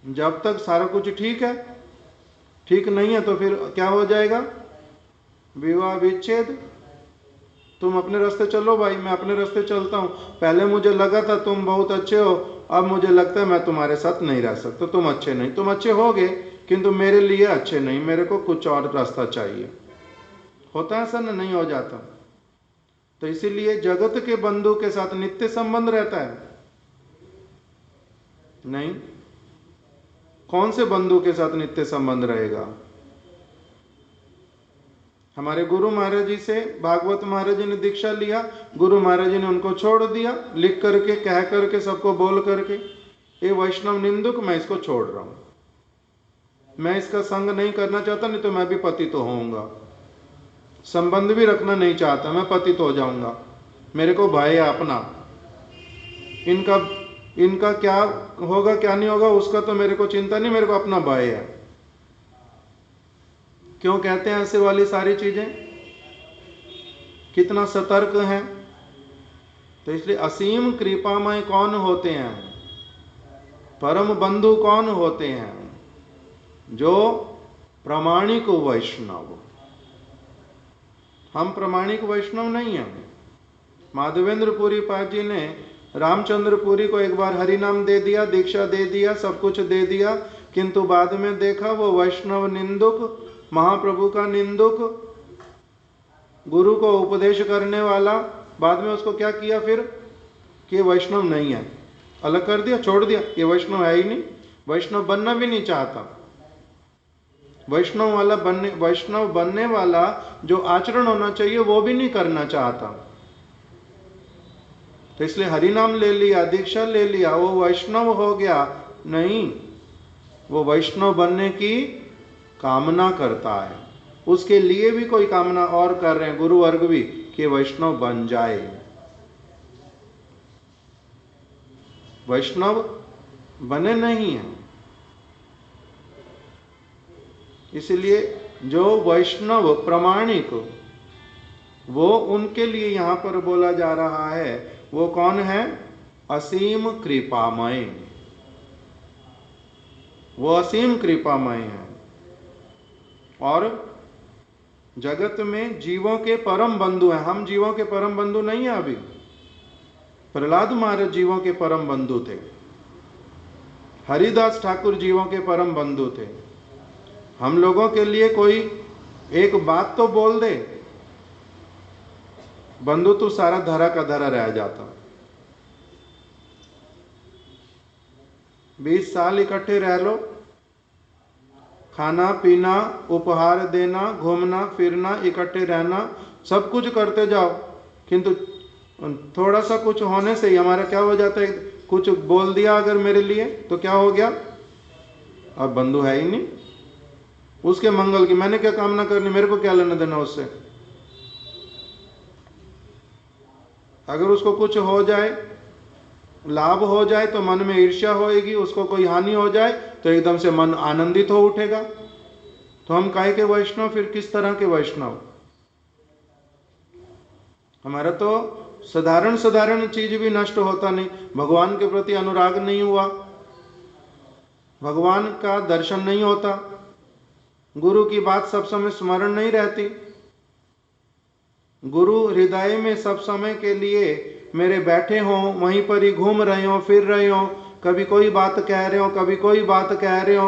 जब तक सारा कुछ ठीक है। ठीक नहीं है तो फिर क्या हो जाएगा? विवाह विच्छेद। तुम अपने रास्ते चलो भाई, मैं अपने रास्ते चलता हूं। पहले मुझे लगा था तुम बहुत अच्छे हो, अब मुझे लगता है मैं तुम्हारे साथ नहीं रह सकता, तुम अच्छे नहीं। तुम अच्छे होगे किंतु मेरे लिए अच्छे नहीं, मेरे को कुछ और रास्ता चाहिए। होता है ऐसा ना? नहीं हो जाता। तो इसीलिए जगत के बंधु के साथ नित्य संबंध रहता है? नहीं। कौन से बंधु के साथ नित्य संबंध रहेगा? हमारे गुरु महाराज जी से भागवत महाराज जी ने दीक्षा लिया, गुरु महाराज जी ने उनको छोड़ दिया, लिख करके, कह करके, सबको बोल करके, ये वैष्णव निंदुक, मैं इसको छोड़ रहा हूं, मैं इसका संग नहीं करना चाहता, नहीं तो मैं भी पतित तो होऊंगा। संबंध भी रखना नहीं चाहता, मैं पतित हो जाऊंगा। मेरे को भय है अपना, इनका क्या होगा क्या नहीं होगा उसका तो मेरे को चिंता नहीं, मेरे को अपना भय है। क्यों कहते हैं ऐसे वाली सारी चीजें? कितना सतर्क हैं। तो इसलिए असीम कृपामय कौन होते हैं? परम बंधु कौन होते हैं? जो प्रामाणिक वैष्णव। हम प्रामाणिक वैष्णव नहीं हैं। माधवेंद्र पुरी पाद जी ने रामचंद्र पुरी को एक बार हरि नाम दे दिया, दीक्षा दे दिया, सब कुछ दे दिया, किंतु बाद में देखा वो वैष्णव निंदुक, महाप्रभु का निंदुक, गुरु को उपदेश करने वाला, बाद में उसको क्या किया फिर? कि वैष्णव नहीं है। अलग कर दिया, छोड़ दिया, ये वैष्णव है ही नहीं, वैष्णव बनना भी नहीं चाहता। वैष्णव बनने वाला जो आचरण होना चाहिए वो भी नहीं करना चाहता। तो इसलिए हरि नाम ले लिया, दीक्षा ले लिया, वो वैष्णव हो गया नहीं, वो वैष्णव बनने की कामना करता है। उसके लिए भी कोई कामना और कर रहे हैं गुरु वर्ग भी कि वैष्णव बन जाए। वैष्णव बने नहीं है। इसलिए जो वैष्णव प्रमाणिक, वो उनके लिए यहां पर बोला जा रहा है, वो कौन है? असीम कृपामय। वो असीम कृपामय है और जगत में जीवों के परम बंधु हैं। हम जीवों के परम बंधु नहीं है। अभी प्रहलाद महाराज जीवों के परम बंधु थे, हरिदास ठाकुर जीवों के परम बंधु थे। हम लोगों के लिए कोई एक बात तो बोल दे, बंधु तो सारा धरा का धरा रह जाता। 20 साल इकट्ठे रह लो, खाना पीना, उपहार देना, घूमना फिरना, इकट्ठे रहना, सब कुछ करते जाओ, किंतु थोड़ा सा कुछ होने से ही हमारा क्या हो जाता है? कुछ बोल दिया अगर मेरे लिए तो क्या हो गया? अब बंधु है ही नहीं। उसके मंगल की मैंने क्या कामना करनी, मेरे को क्या लेना देना उससे। अगर उसको कुछ हो जाए, लाभ हो जाए तो मन में ईर्ष्या होएगी, उसको कोई हानि हो जाए तो एकदम से मन आनंदित हो उठेगा। तो हम काहे के वैष्णव? फिर किस तरह के वैष्णव? हमारा तो साधारण साधारण चीज भी नष्ट होता नहीं, भगवान के प्रति अनुराग नहीं हुआ, भगवान का दर्शन नहीं होता, गुरु की बात सब समय स्मरण नहीं रहती, गुरु हृदय में सब समय के लिए मेरे बैठे हों, वहीं पर ही घूम रहे हो, फिर रहे हो, कभी कोई बात कह रहे हो, कभी कोई बात कह रहे हो,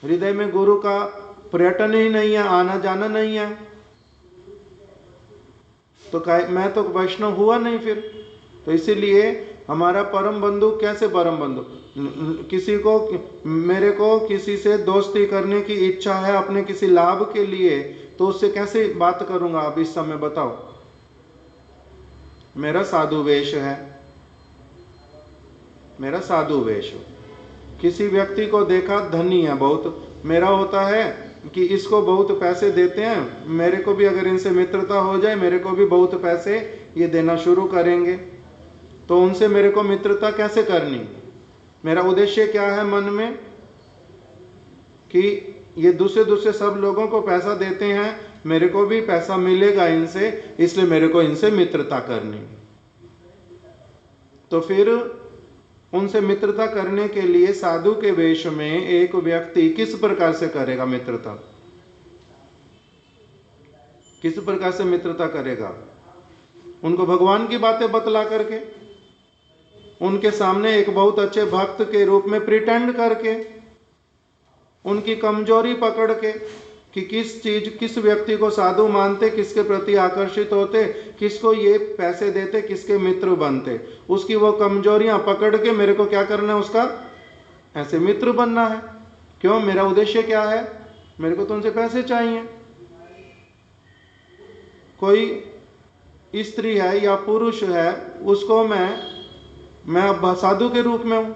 हृदय में गुरु का पर्यटन ही नहीं है, आना जाना नहीं है, तो मैं तो वैष्णव हुआ नहीं फिर। तो इसीलिए हमारा परम बंधु कैसे परम बंधु? किसी को, मेरे को किसी से दोस्ती करने की इच्छा है अपने किसी लाभ के लिए, तो उससे कैसे बात करूंगा? आप इस समय बताओ। मेरा साधु वेश है, मेरा साधु वेश, किसी व्यक्ति को देखा धनी है बहुत, मेरा होता है कि इसको बहुत पैसे देते हैं, मेरे को भी अगर इनसे मित्रता हो जाए, मेरे को भी बहुत पैसे ये देना शुरू करेंगे, तो उनसे मेरे को मित्रता कैसे करनी? मेरा उद्देश्य क्या है मन में कि ये दूसरे दूसरे सब लोगों को पैसा देते हैं, मेरे को भी पैसा मिलेगा इनसे, इसलिए मेरे को इनसे मित्रता करनी। तो फिर उनसे मित्रता करने के लिए साधु के वेश में एक व्यक्ति किस प्रकार से करेगा मित्रता? किस प्रकार से मित्रता करेगा? उनको भगवान की बातें बतला करके, उनके सामने एक बहुत अच्छे भक्त के रूप में प्रिटेंड करके, उनकी कमजोरी पकड़ के कि किस चीज, किस व्यक्ति को साधु मानते, किसके प्रति आकर्षित होते, किसको ये पैसे देते, किसके मित्र बनते, उसकी वो कमजोरियां पकड़ के मेरे को क्या करना है? उसका ऐसे मित्र बनना है। क्यों? मेरा उद्देश्य क्या है? मेरे को तो उनसे पैसे चाहिए। कोई स्त्री है या पुरुष है, उसको मैं अब साधु के रूप में हूं,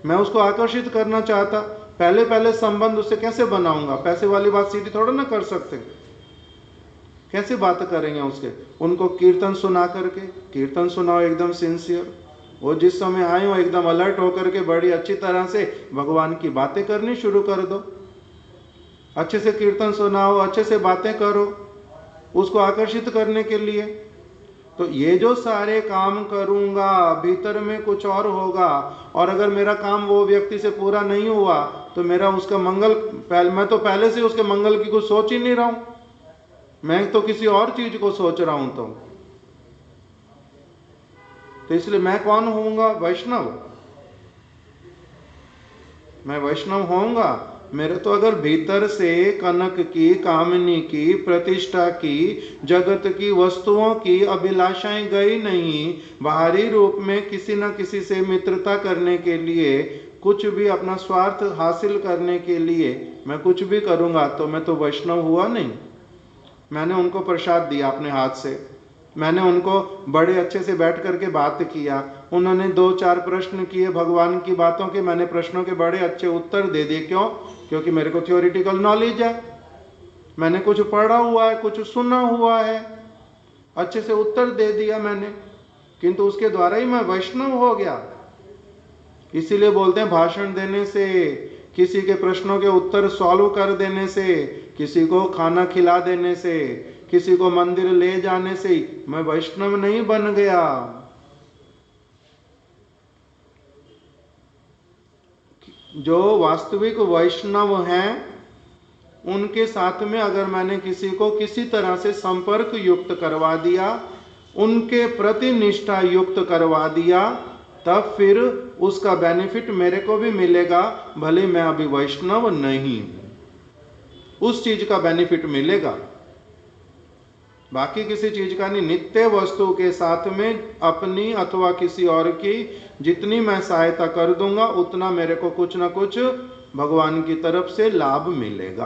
मैं उसको आकर्षित करना चाहता, पहले पहले संबंध उससे कैसे बनाऊंगा? पैसे वाली बात सीधी थोड़ा ना कर सकते, कैसे बात करेंगे उसके? उनको कीर्तन सुना करके, कीर्तन सुनाओ एकदम सिंसियर, वो जिस समय आए हो एकदम अलर्ट होकर के बड़ी अच्छी तरह से भगवान की बातें करनी शुरू कर दो, अच्छे से कीर्तन सुनाओ, अच्छे से बातें करो उसको आकर्षित करने के लिए। तो ये जो सारे काम करूंगा, भीतर में कुछ और होगा, और अगर मेरा काम वो व्यक्ति से पूरा नहीं हुआ तो मेरा उसका मंगल, मैं तो पहले से उसके मंगल की कुछ सोच ही नहीं रहा हूं, मैं तो किसी और चीज को सोच रहा हूं। तो इसलिए मैं कौन होऊंगा? वैष्णव। मैं वैष्णव होऊंगा मेरे तो अगर भीतर से कनक की, कामनी की, प्रतिष्ठा की, जगत की वस्तुओं की अभिलाषाएं गई नहीं, बाहरी रूप में किसी न किसी से मित्रता करने के लिए, कुछ भी अपना स्वार्थ हासिल करने के लिए मैं कुछ भी करूंगा, तो मैं तो वैष्णव हुआ नहीं। मैंने उनको प्रसाद दिया अपने हाथ से, मैंने उनको बड़े अच्छे से बैठ करके बात किया, उन्होंने 2-4 प्रश्न किए भगवान की बातों के, मैंने प्रश्नों के बड़े अच्छे उत्तर दे दिए। क्यों? क्योंकि मेरे को थ्योरिटिकल नॉलेज है, मैंने कुछ पढ़ा हुआ है, कुछ सुना हुआ है, अच्छे से उत्तर दे दिया मैंने, किंतु उसके द्वारा ही मैं वैष्णव हो गया। इसीलिए बोलते हैं भाषण देने से, किसी के प्रश्नों के उत्तर सॉल्व कर देने से, किसी को खाना खिला देने से, किसी को मंदिर ले जाने से मैं वैष्णव नहीं बन गया। जो वास्तविक वैष्णव हैं उनके साथ में अगर मैंने किसी को किसी तरह से संपर्क युक्त करवा दिया, उनके प्रति निष्ठा युक्त करवा दिया, तब फिर उसका बेनिफिट मेरे को भी मिलेगा, भले मैं अभी वैष्णव नहीं हूं, उस चीज का बेनिफिट मिलेगा, बाकी किसी चीज का नहीं। नित्य वस्तु के साथ में अपनी अथवा किसी और की जितनी मैं सहायता कर दूंगा, उतना मेरे को कुछ ना कुछ भगवान की तरफ से लाभ मिलेगा।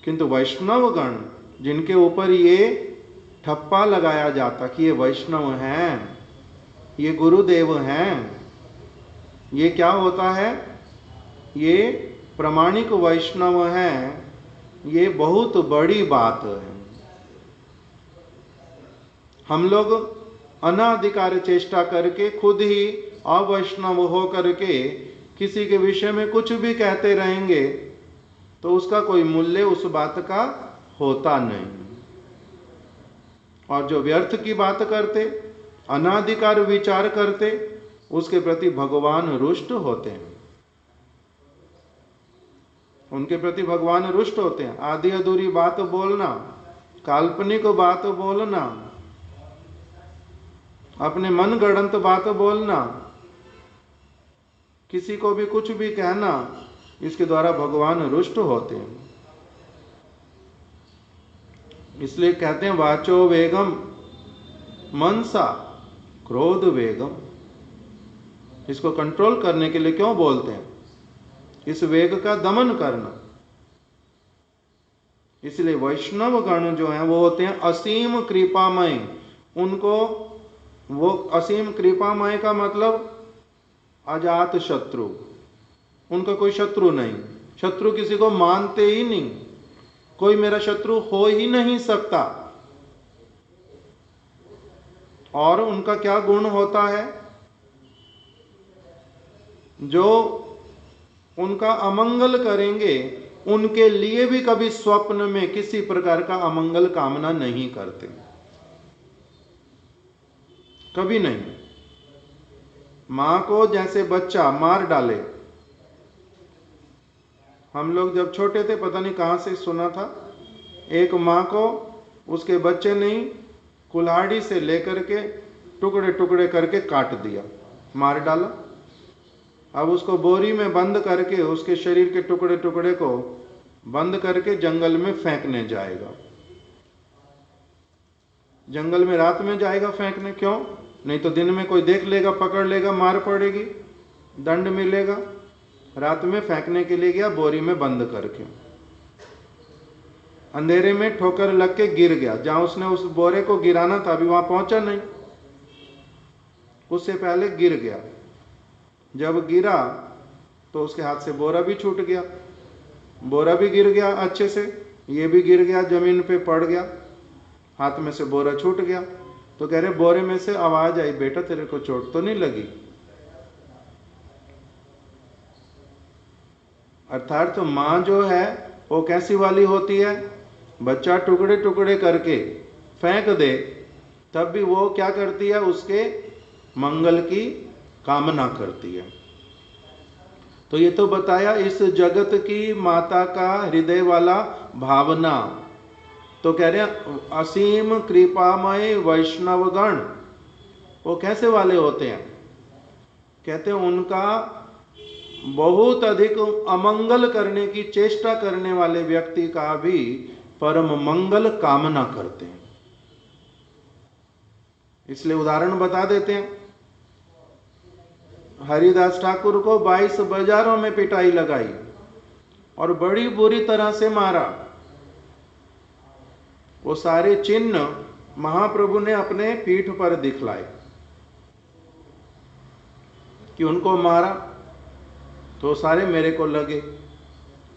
किंतु वैष्णव गण जिनके ऊपर ये ठप्पा लगाया जाता कि ये वैष्णव हैं, ये गुरुदेव हैं, ये क्या होता है, ये प्रामाणिक वैष्णव हैं, ये बहुत बड़ी बात है। हम लोग अनाधिकार चेष्टा करके खुद ही अवैष्णव हो करके किसी के विषय में कुछ भी कहते रहेंगे तो उसका कोई मूल्य उस बात का होता नहीं। और जो व्यर्थ की बात करते, अनाधिकार विचार करते, उसके प्रति भगवान रुष्ट होते हैं, उनके प्रति भगवान रुष्ट होते हैं। आधी अधूरी बात बोलना, काल्पनिक बात बोलना, अपने मन गढ़ंत बात बोलना, किसी को भी कुछ भी कहना, इसके द्वारा भगवान रुष्ट होते हैं। इसलिए कहते हैं वाचो वेगम मनसा क्रोध वेगम। इसको कंट्रोल करने के लिए क्यों बोलते हैं? इस वेग का दमन करना। इसलिए वैष्णव गण जो हैं वो होते हैं असीम कृपामय। उनको वो असीम कृपामय का मतलब अजात शत्रु, उनका कोई शत्रु नहीं, शत्रु किसी को मानते ही नहीं, कोई मेरा शत्रु हो ही नहीं सकता। और उनका क्या गुण होता है? जो उनका अमंगल करेंगे उनके लिए भी कभी स्वप्न में किसी प्रकार का अमंगल कामना नहीं करते, कभी नहीं। मां को जैसे बच्चा मार डाले, हम लोग जब छोटे थे पता नहीं कहां से सुना था, एक मां को उसके बच्चे ने कुल्हाड़ी से लेकर के टुकड़े टुकड़े करके काट दिया, मार डाला। अब उसको बोरी में बंद करके उसके शरीर के टुकड़े टुकड़े को बंद करके जंगल में फेंकने जाएगा। जंगल में रात में जाएगा फेंकने, क्यों? नहीं तो दिन में कोई देख लेगा, पकड़ लेगा, मार पड़ेगी, दंड मिलेगा। रात में फेंकने के लिए गया, बोरी में बंद करके। अंधेरे में ठोकर लग के गिर गया, जहां उसने उस बोरे को गिराना था अभी वहां पहुंचा नहीं, उससे पहले गिर गया। जब गिरा तो उसके हाथ से बोरा भी छूट गया, बोरा भी गिर गया अच्छे से, ये भी गिर गया, जमीन पे पड़ गया, हाथ में से बोरा छूट गया। तो कह रहे बोरे में से आवाज आई, बेटा तेरे को चोट तो नहीं लगी? अर्थात तो मां जो है वो कैसी वाली होती है? बच्चा टुकड़े टुकड़े करके फेंक दे तब भी वो क्या करती है? उसके मंगल की कामना करती है। तो ये तो बताया इस जगत की माता का हृदय वाला भावना। तो कह रहे हैं असीम कृपामय वैष्णवगण वो कैसे वाले होते हैं? कहते हैं उनका बहुत अधिक अमंगल करने की चेष्टा करने वाले व्यक्ति का भी परम मंगल कामना करते हैं। इसलिए उदाहरण बता देते हैं। हरिदास ठाकुर को 22 बाजारों में पिटाई लगाई और बड़ी बुरी तरह से मारा। वो सारे चिन्ह महाप्रभु ने अपने पीठ पर दिखलाए कि उनको मारा तो सारे मेरे को लगे।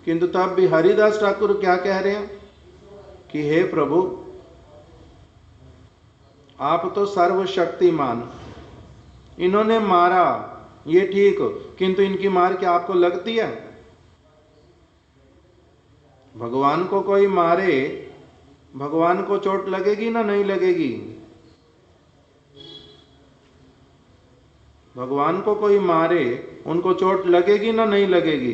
किंतु तब भी हरिदास ठाकुर क्या कह रहे हैं कि हे प्रभु, आप तो सर्वशक्तिमान, इन्होंने मारा ये ठीक, किंतु इनकी मार क्या आपको लगती है? भगवान को कोई मारे, भगवान को चोट लगेगी ना नहीं लगेगी? भगवान को कोई मारे, उनको चोट लगेगी ना नहीं लगेगी?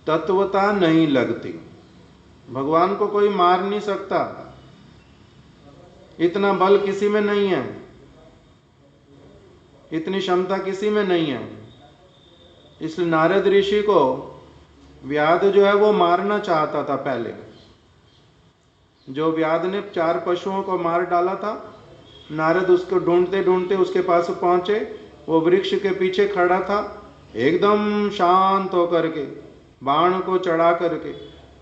तत्वता नहीं लगती। भगवान को कोई मार नहीं सकता, इतना बल किसी में नहीं है, इतनी क्षमता किसी में नहीं है। इसलिए नारद ऋषि को व्याध जो है वो मारना चाहता था। पहले जो व्याध ने 4 पशुओं को मार डाला था, नारद उसको ढूंढते ढूंढते उसके पास पहुंचे। वो वृक्ष के पीछे खड़ा था, एकदम शांत होकर के बाण को चढ़ा करके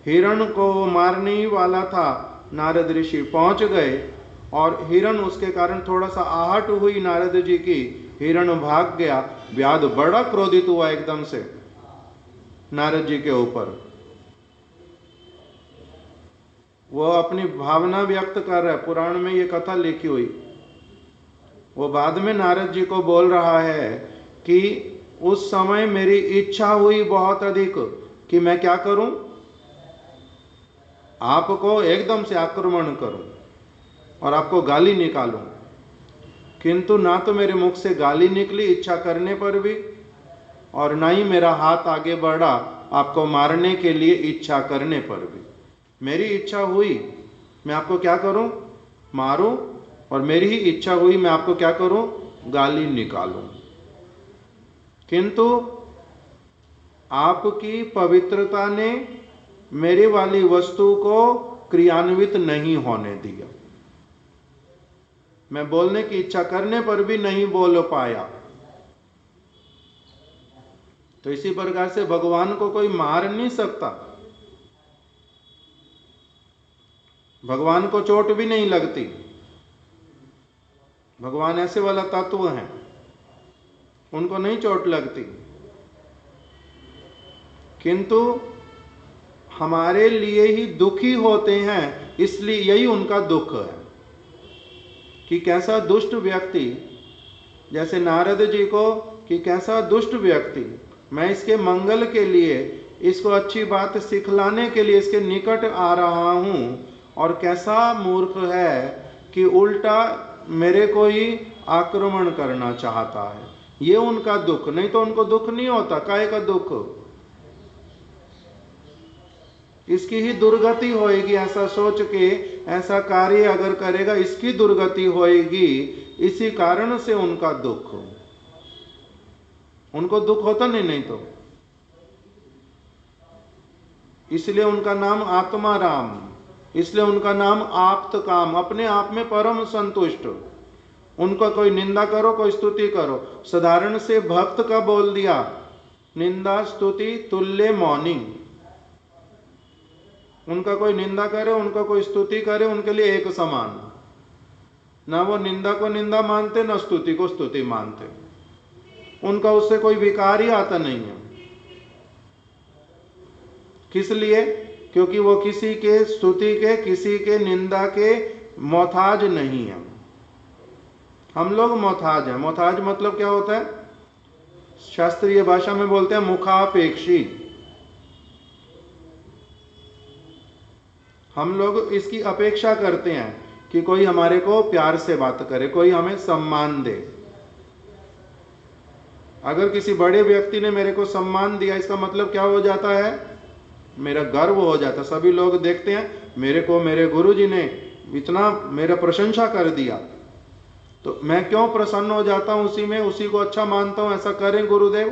हिरण को मारने ही वाला था। नारद ऋषि पहुंच गए और हिरण, उसके कारण थोड़ा सा आहट हुई नारद जी की, हिरण भाग गया। व्याध बड़ा क्रोधित हुआ एकदम से नारद जी के ऊपर। वो अपनी भावना व्यक्त कर रहा है, पुराण में ये कथा लिखी हुई। वो बाद में नारद जी को बोल रहा है कि उस समय मेरी इच्छा हुई बहुत अधिक कि मैं क्या करूं, आपको एकदम से आक्रमण करूं और आपको गाली निकालूं, किंतु ना तो मेरे मुख से गाली निकली इच्छा करने पर भी, और ना ही मेरा हाथ आगे बढ़ा आपको मारने के लिए इच्छा करने पर भी। मेरी इच्छा हुई मैं आपको क्या करूं, मारूं, और मेरी ही इच्छा हुई मैं आपको क्या करूं, गाली निकालूं। किंतु आपकी पवित्रता ने मेरी वाली वस्तु को क्रियान्वित नहीं होने दिया। मैं बोलने की इच्छा करने पर भी नहीं बोल पाया। तो इसी प्रकार से भगवान को कोई मार नहीं सकता, भगवान को चोट भी नहीं लगती। भगवान ऐसे वाला तत्व है, उनको नहीं चोट लगती। किंतु हमारे लिए ही दुखी होते हैं, इसलिए यही उनका दुख है कि कैसा दुष्ट व्यक्ति, जैसे नारद जी को कि कैसा दुष्ट व्यक्ति, मैं इसके मंगल के लिए, इसको अच्छी बात सिखलाने के लिए इसके निकट आ रहा हूं, और कैसा मूर्ख है कि उल्टा मेरे को ही आक्रमण करना चाहता है। ये उनका दुख, नहीं तो उनको दुख नहीं होता। काहे का दुख? इसकी ही दुर्गति होएगी, ऐसा सोच के ऐसा कार्य अगर करेगा इसकी दुर्गति होएगी, इसी कारण से उनका दुख। उनको दुख होता नहीं तो। इसलिए उनका नाम आत्मा राम, इसलिए उनका नाम आप्त काम, अपने आप में परम संतुष्ट। उनको कोई निंदा करो, कोई स्तुति करो, साधारण से भक्त का बोल दिया, निंदा स्तुति तुल्य मौनी। उनका कोई निंदा करे, उनका कोई स्तुति करे, उनके लिए एक समान। ना वो निंदा को निंदा मानते, ना स्तुति को स्तुति मानते। उनका उससे कोई विकार ही आता नहीं है। किस लिए? क्योंकि वो किसी के स्तुति के, किसी के निंदा के मोहताज नहीं है। हम लोग मोहताज हैं। मोहताज मतलब क्या होता है? शास्त्रीय भाषा में बोलते हैं मुखापेक्षी। हम लोग इसकी अपेक्षा करते हैं कि कोई हमारे को प्यार से बात करे, कोई हमें सम्मान दे। अगर किसी बड़े व्यक्ति ने मेरे को सम्मान दिया, इसका मतलब क्या हो जाता है? मेरा गर्व हो जाता। सभी लोग देखते हैं मेरे को, मेरे गुरु जी ने इतना मेरा प्रशंसा कर दिया, तो मैं क्यों प्रसन्न हो जाता हूं उसी में, उसी को अच्छा मानता हूं, ऐसा करें गुरुदेव?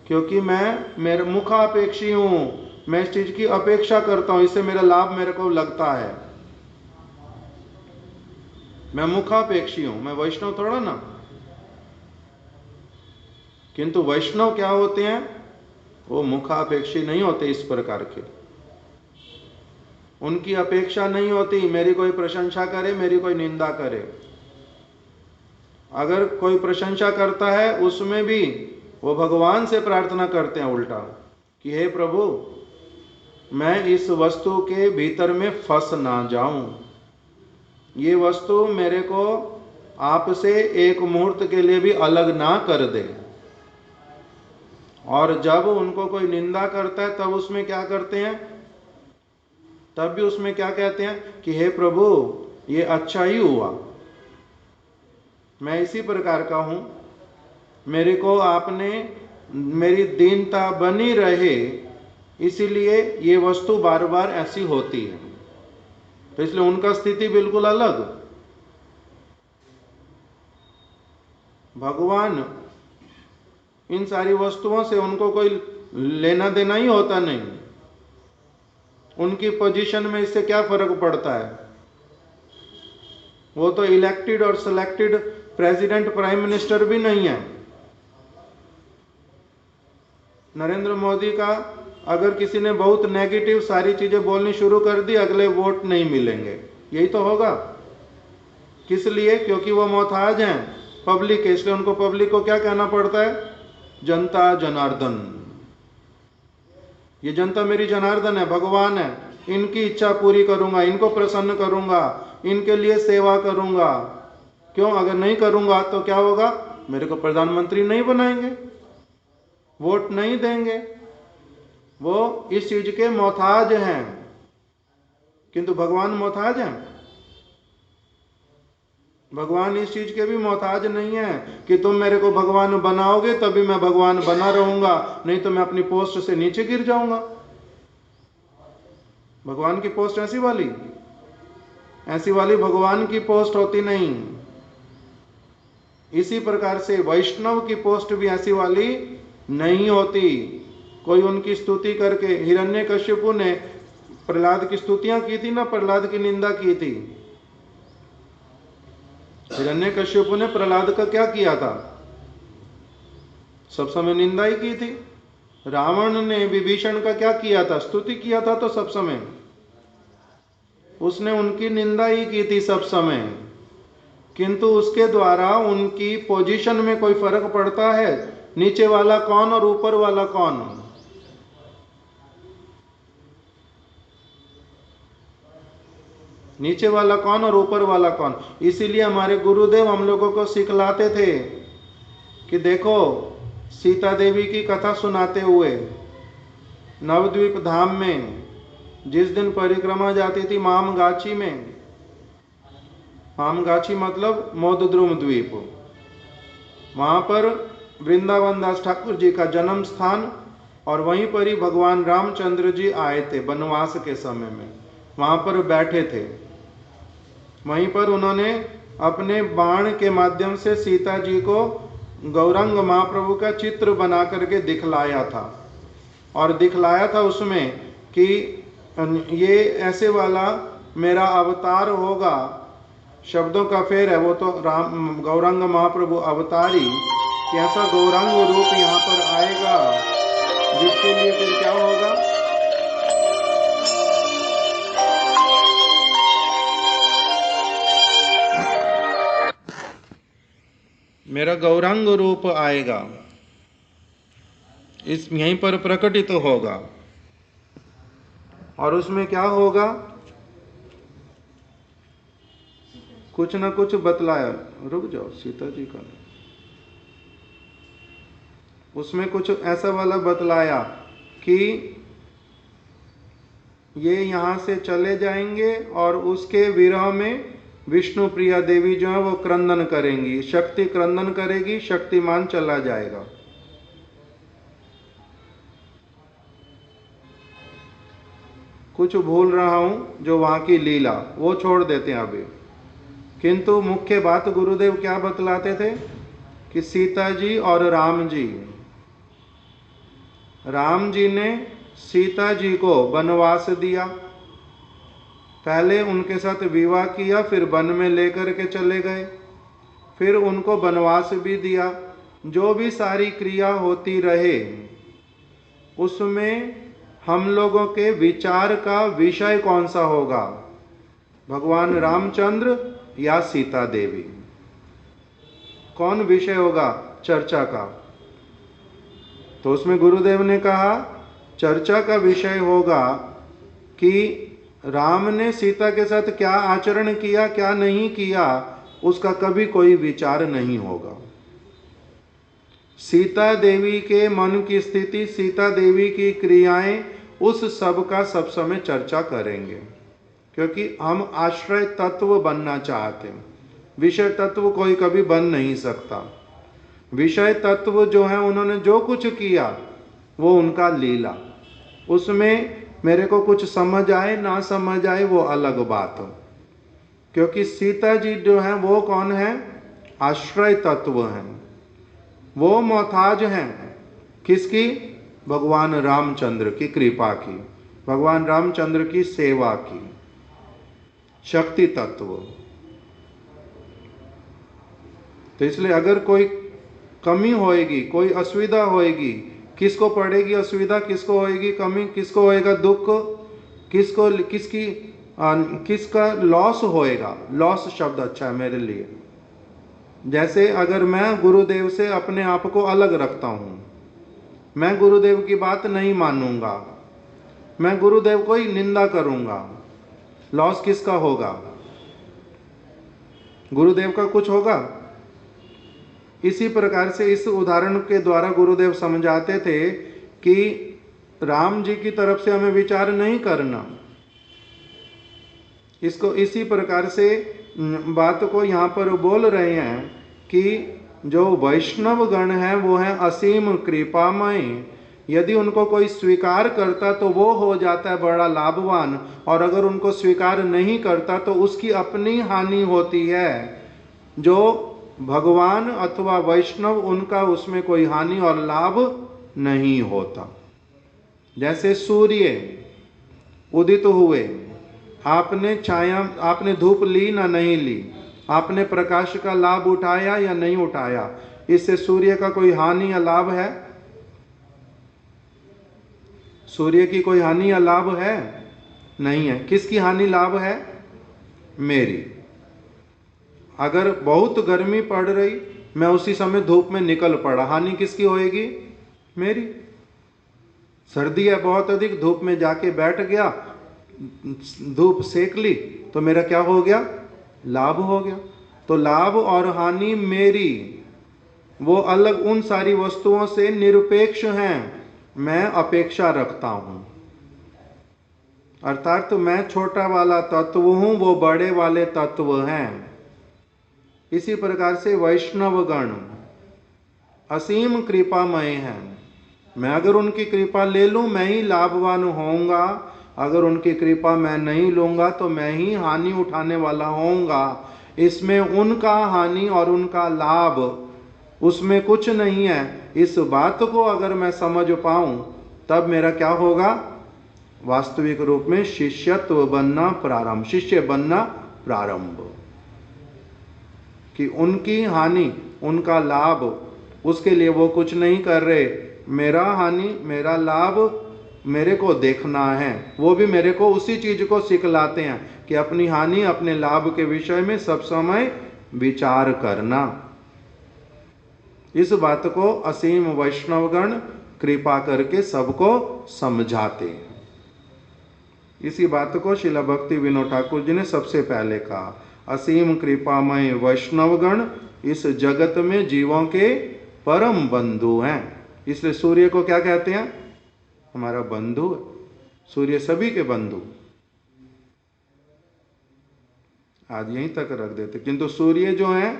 क्योंकि मैं मेरे मुखापेक्षी हूं, मैं इस चीज की अपेक्षा करता हूं, इससे मेरा लाभ मेरे को लगता है। मैं मुखापेक्षी हूं, मैं वैष्णव थोड़ा ना। किंतु वैष्णव क्या होते हैं? वो मुखापेक्षी नहीं होते इस प्रकार के। उनकी अपेक्षा नहीं होती मेरी कोई प्रशंसा करे, मेरी कोई निंदा करे। अगर कोई प्रशंसा करता है उसमें भी वो भगवान से प्रार्थना करते हैं उल्टा, कि हे प्रभु मैं इस वस्तु के भीतर में फंस ना जाऊं, ये वस्तु मेरे को आपसे एक मुहूर्त के लिए भी अलग ना कर दे। और जब उनको कोई निंदा करता है तब उसमें क्या करते हैं? तब भी उसमें क्या कहते हैं कि हे प्रभु ये अच्छा ही हुआ, मैं इसी प्रकार का हूं, मेरे को आपने, मेरी दीनता बनी रहे इसीलिए ये वस्तु बार बार ऐसी होती है। तो इसलिए उनका स्थिति बिल्कुल अलग। भगवान इन सारी वस्तुओं से उनको कोई लेना देना ही होता नहीं। उनकी पोजीशन में इससे क्या फर्क पड़ता है? वो तो इलेक्टेड और सिलेक्टेड प्रेसिडेंट प्राइम मिनिस्टर भी नहीं है। नरेंद्र मोदी का अगर किसी ने बहुत नेगेटिव सारी चीजें बोलनी शुरू कर दी, अगले वोट नहीं मिलेंगे, यही तो होगा। किस लिए? क्योंकि वो मोहताज हैं पब्लिक के, इसलिए उनको पब्लिक को क्या कहना पड़ता है? जनता जनार्दन। ये जनता मेरी जनार्दन है, भगवान है, इनकी इच्छा पूरी करूंगा, इनको प्रसन्न करूंगा, इनके लिए सेवा करूंगा। क्यों? अगर नहीं करूंगा तो क्या होगा? मेरे को प्रधानमंत्री नहीं बनाएंगे, वोट नहीं देंगे। वो इस चीज के मोहताज हैं। किंतु भगवान मोहताज हैं? भगवान इस चीज के भी मोहताज नहीं है कि तुम मेरे को भगवान बनाओगे तभी मैं भगवान बना रहूंगा, नहीं तो मैं अपनी पोस्ट से नीचे गिर जाऊंगा। भगवान की पोस्ट ऐसी वाली भगवान की पोस्ट होती नहीं। इसी प्रकार से वैष्णव की पोस्ट भी ऐसी वाली नहीं होती। कोई उनकी स्तुति करके, हिरण्यकश्यपु ने प्रहलाद की स्तुतियां की थी ना, प्रहलाद की निंदा की थी। हिरण्यकश्यपु ने प्रहलाद का क्या किया था? सब समय निंदा ही की थी। रावण ने विभीषण का क्या किया था? स्तुति किया था। तो सब समय उसने उनकी निंदा ही की थी सब समय। किंतु उसके द्वारा उनकी पोजीशन में कोई फर्क पड़ता है? नीचे वाला कौन और ऊपर वाला कौन? नीचे वाला कौन और ऊपर वाला कौन? इसीलिए हमारे गुरुदेव हम लोगों को सिखलाते थे कि देखो, सीता देवी की कथा सुनाते हुए नवद्वीप धाम में जिस दिन परिक्रमा जाती थी मामगाछी में, मामगाछी मतलब मोदद्रुम द्वीप, वहां पर वृंदावन दास ठाकुर जी का जन्म स्थान, और वहीं पर ही भगवान रामचंद्र जी आए थे वनवास के समय में, वहां पर बैठे थे। वहीं पर उन्होंने अपने बाण के माध्यम से सीता जी को गौरांग महाप्रभु का चित्र बना करके दिखलाया था, और दिखलाया था उसमें कि ये ऐसे वाला मेरा अवतार होगा। शब्दों का फेर है, वो तो राम गौरांग महाप्रभु अवतारी, कि ऐसा गौरांग रूप यहाँ पर आएगा जिसके लिए फिर क्या होगा? मेरा गौरांग रूप आएगा, इस यहीं पर प्रकटित तो होगा। और उसमें क्या होगा? कुछ न कुछ बतलाया। रुक जाओ, सीता जी का उसमें कुछ ऐसा वाला बतलाया कि ये यहाँ से चले जाएंगे और उसके विरह में विष्णु प्रिया देवी जो है वो क्रंदन करेंगी, शक्ति क्रंदन करेगी, शक्तिमान चला जाएगा। कुछ भूल रहा हूं जो वहां की लीला, वो छोड़ देते हैं अभी। किंतु मुख्य बात गुरुदेव क्या बतलाते थे कि सीता जी और राम जी ने सीता जी को वनवास दिया, पहले उनके साथ विवाह किया, फिर वन में लेकर के चले गए, फिर उनको वनवास भी दिया। जो भी सारी क्रिया होती रहे उसमें हम लोगों के विचार का विषय कौन सा होगा, भगवान रामचंद्र या सीता देवी? कौन विषय होगा चर्चा का? तो उसमें गुरुदेव ने कहा चर्चा का विषय होगा कि राम ने सीता के साथ क्या आचरण किया, क्या नहीं किया, उसका कभी कोई विचार नहीं होगा। सीता देवी के मन की स्थिति, सीता देवी की क्रियाएं, उस सब का सब समय चर्चा करेंगे, क्योंकि हम आश्रय तत्व बनना चाहते हैं। विषय तत्व कोई कभी बन नहीं सकता। विषय तत्व जो है उन्होंने जो कुछ किया वो उनका लीला, उसमें मेरे को कुछ समझ आए ना समझ आए वो अलग बात हो। क्योंकि सीता जी जो है वो कौन है? आश्रय तत्व हैं। वो मोहताज हैं किसकी? भगवान रामचंद्र की कृपा की, भगवान रामचंद्र की सेवा की, शक्ति तत्व। तो इसलिए अगर कोई कमी होएगी, कोई असुविधा होएगी, किसको पड़ेगी असुविधा, किसको होएगी कमी, किसको होएगा दुख, किसका लॉस होएगा? लॉस शब्द अच्छा है मेरे लिए। जैसे अगर मैं गुरुदेव से अपने आप को अलग रखता हूं, मैं गुरुदेव की बात नहीं मानूंगा, मैं गुरुदेव को ही निंदा करूंगा, लॉस किसका होगा? गुरुदेव का कुछ होगा? इसी प्रकार से इस उदाहरण के द्वारा गुरुदेव समझाते थे कि राम जी की तरफ से हमें विचार नहीं करना। इसको इसी प्रकार से बात को यहाँ पर बोल रहे हैं कि जो वैष्णव गण है वो है असीम कृपामय। यदि उनको कोई स्वीकार करता तो वो हो जाता है बड़ा लाभवान, और अगर उनको स्वीकार नहीं करता तो उसकी अपनी हानि होती है। जो भगवान अथवा वैष्णव, उनका उसमें कोई हानि और लाभ नहीं होता। जैसे सूर्य उदित हुए, आपने छाया, आपने धूप ली ना नहीं ली, आपने प्रकाश का लाभ उठाया या नहीं उठाया, इससे सूर्य का कोई हानि या लाभ है? सूर्य की कोई हानि या लाभ है? नहीं है। किसकी हानि लाभ है? मेरी। अगर बहुत गर्मी पड़ रही, मैं उसी समय धूप में निकल पड़ा, हानि किसकी होएगी? मेरी। सर्दी है बहुत अधिक, धूप में जाके बैठ गया, धूप सेक ली, तो मेरा क्या हो गया? लाभ हो गया। तो लाभ और हानि मेरी, वो अलग उन सारी वस्तुओं से निरपेक्ष हैं, मैं अपेक्षा रखता हूं। अर्थात तो मैं छोटा वाला तत्व हूं, वो बड़े वाले तत्व हैं। इसी प्रकार से वैष्णव गण असीम कृपामय हैं। मैं अगर उनकी कृपा ले लूं, मैं ही लाभवान होऊंगा, अगर उनकी कृपा मैं नहीं लूंगा तो मैं ही हानि उठाने वाला होऊंगा। इसमें उनका हानि और उनका लाभ, उसमें कुछ नहीं है। इस बात को अगर मैं समझ पाऊं तब मेरा क्या होगा? वास्तविक रूप में शिष्यत्व बनना प्रारंभ, शिष्य बनना प्रारंभ। कि उनकी हानि उनका लाभ, उसके लिए वो कुछ नहीं कर रहे। मेरा हानि मेरा लाभ मेरे को देखना है। वो भी मेरे को उसी चीज को सिखलाते हैं कि अपनी हानि अपने लाभ के विषय में सब समय विचार करना। इस बात को असीम वैष्णवगण कृपा करके सबको समझाते हैं। इसी बात को श्रील भक्ति विनोद ठाकुर जी ने सबसे पहले कहा। असीम कृपामय वैष्णवगण इस जगत में जीवों के परम बंधु हैं। इसलिए सूर्य को क्या कहते हैं? हमारा बंधु। सूर्य सभी के बंधु। आज यहीं तक रख देते, किंतु सूर्य जो है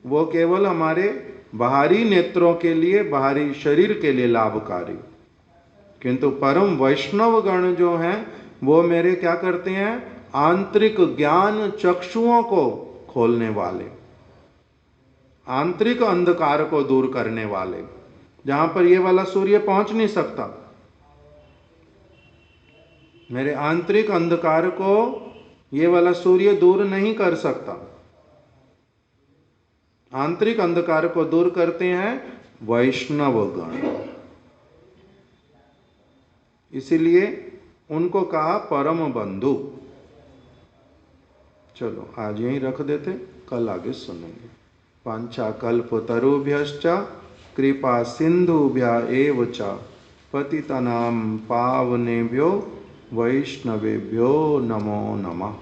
वो केवल हमारे बाहरी नेत्रों के लिए, बाहरी शरीर के लिए लाभकारी, किंतु परम वैष्णव गण जो हैं वो मेरे क्या करते हैं? आंतरिक ज्ञान चक्षुओं को खोलने वाले, आंतरिक अंधकार को दूर करने वाले, जहां पर ये वाला सूर्य पहुंच नहीं सकता। मेरे आंतरिक अंधकार को ये वाला सूर्य दूर नहीं कर सकता। आंतरिक अंधकार को दूर करते हैं वैष्णवगण, इसीलिए उनको कहा परम बंधु। चलो आज यहीं रख देते, कल आगे सुनेंगे। पांचाकल्पतरुभ्यश्च कृपा सिंधुभ्य एव च पतितानां पावनेभ्यो वैष्णवेभ्यो नमो नमः।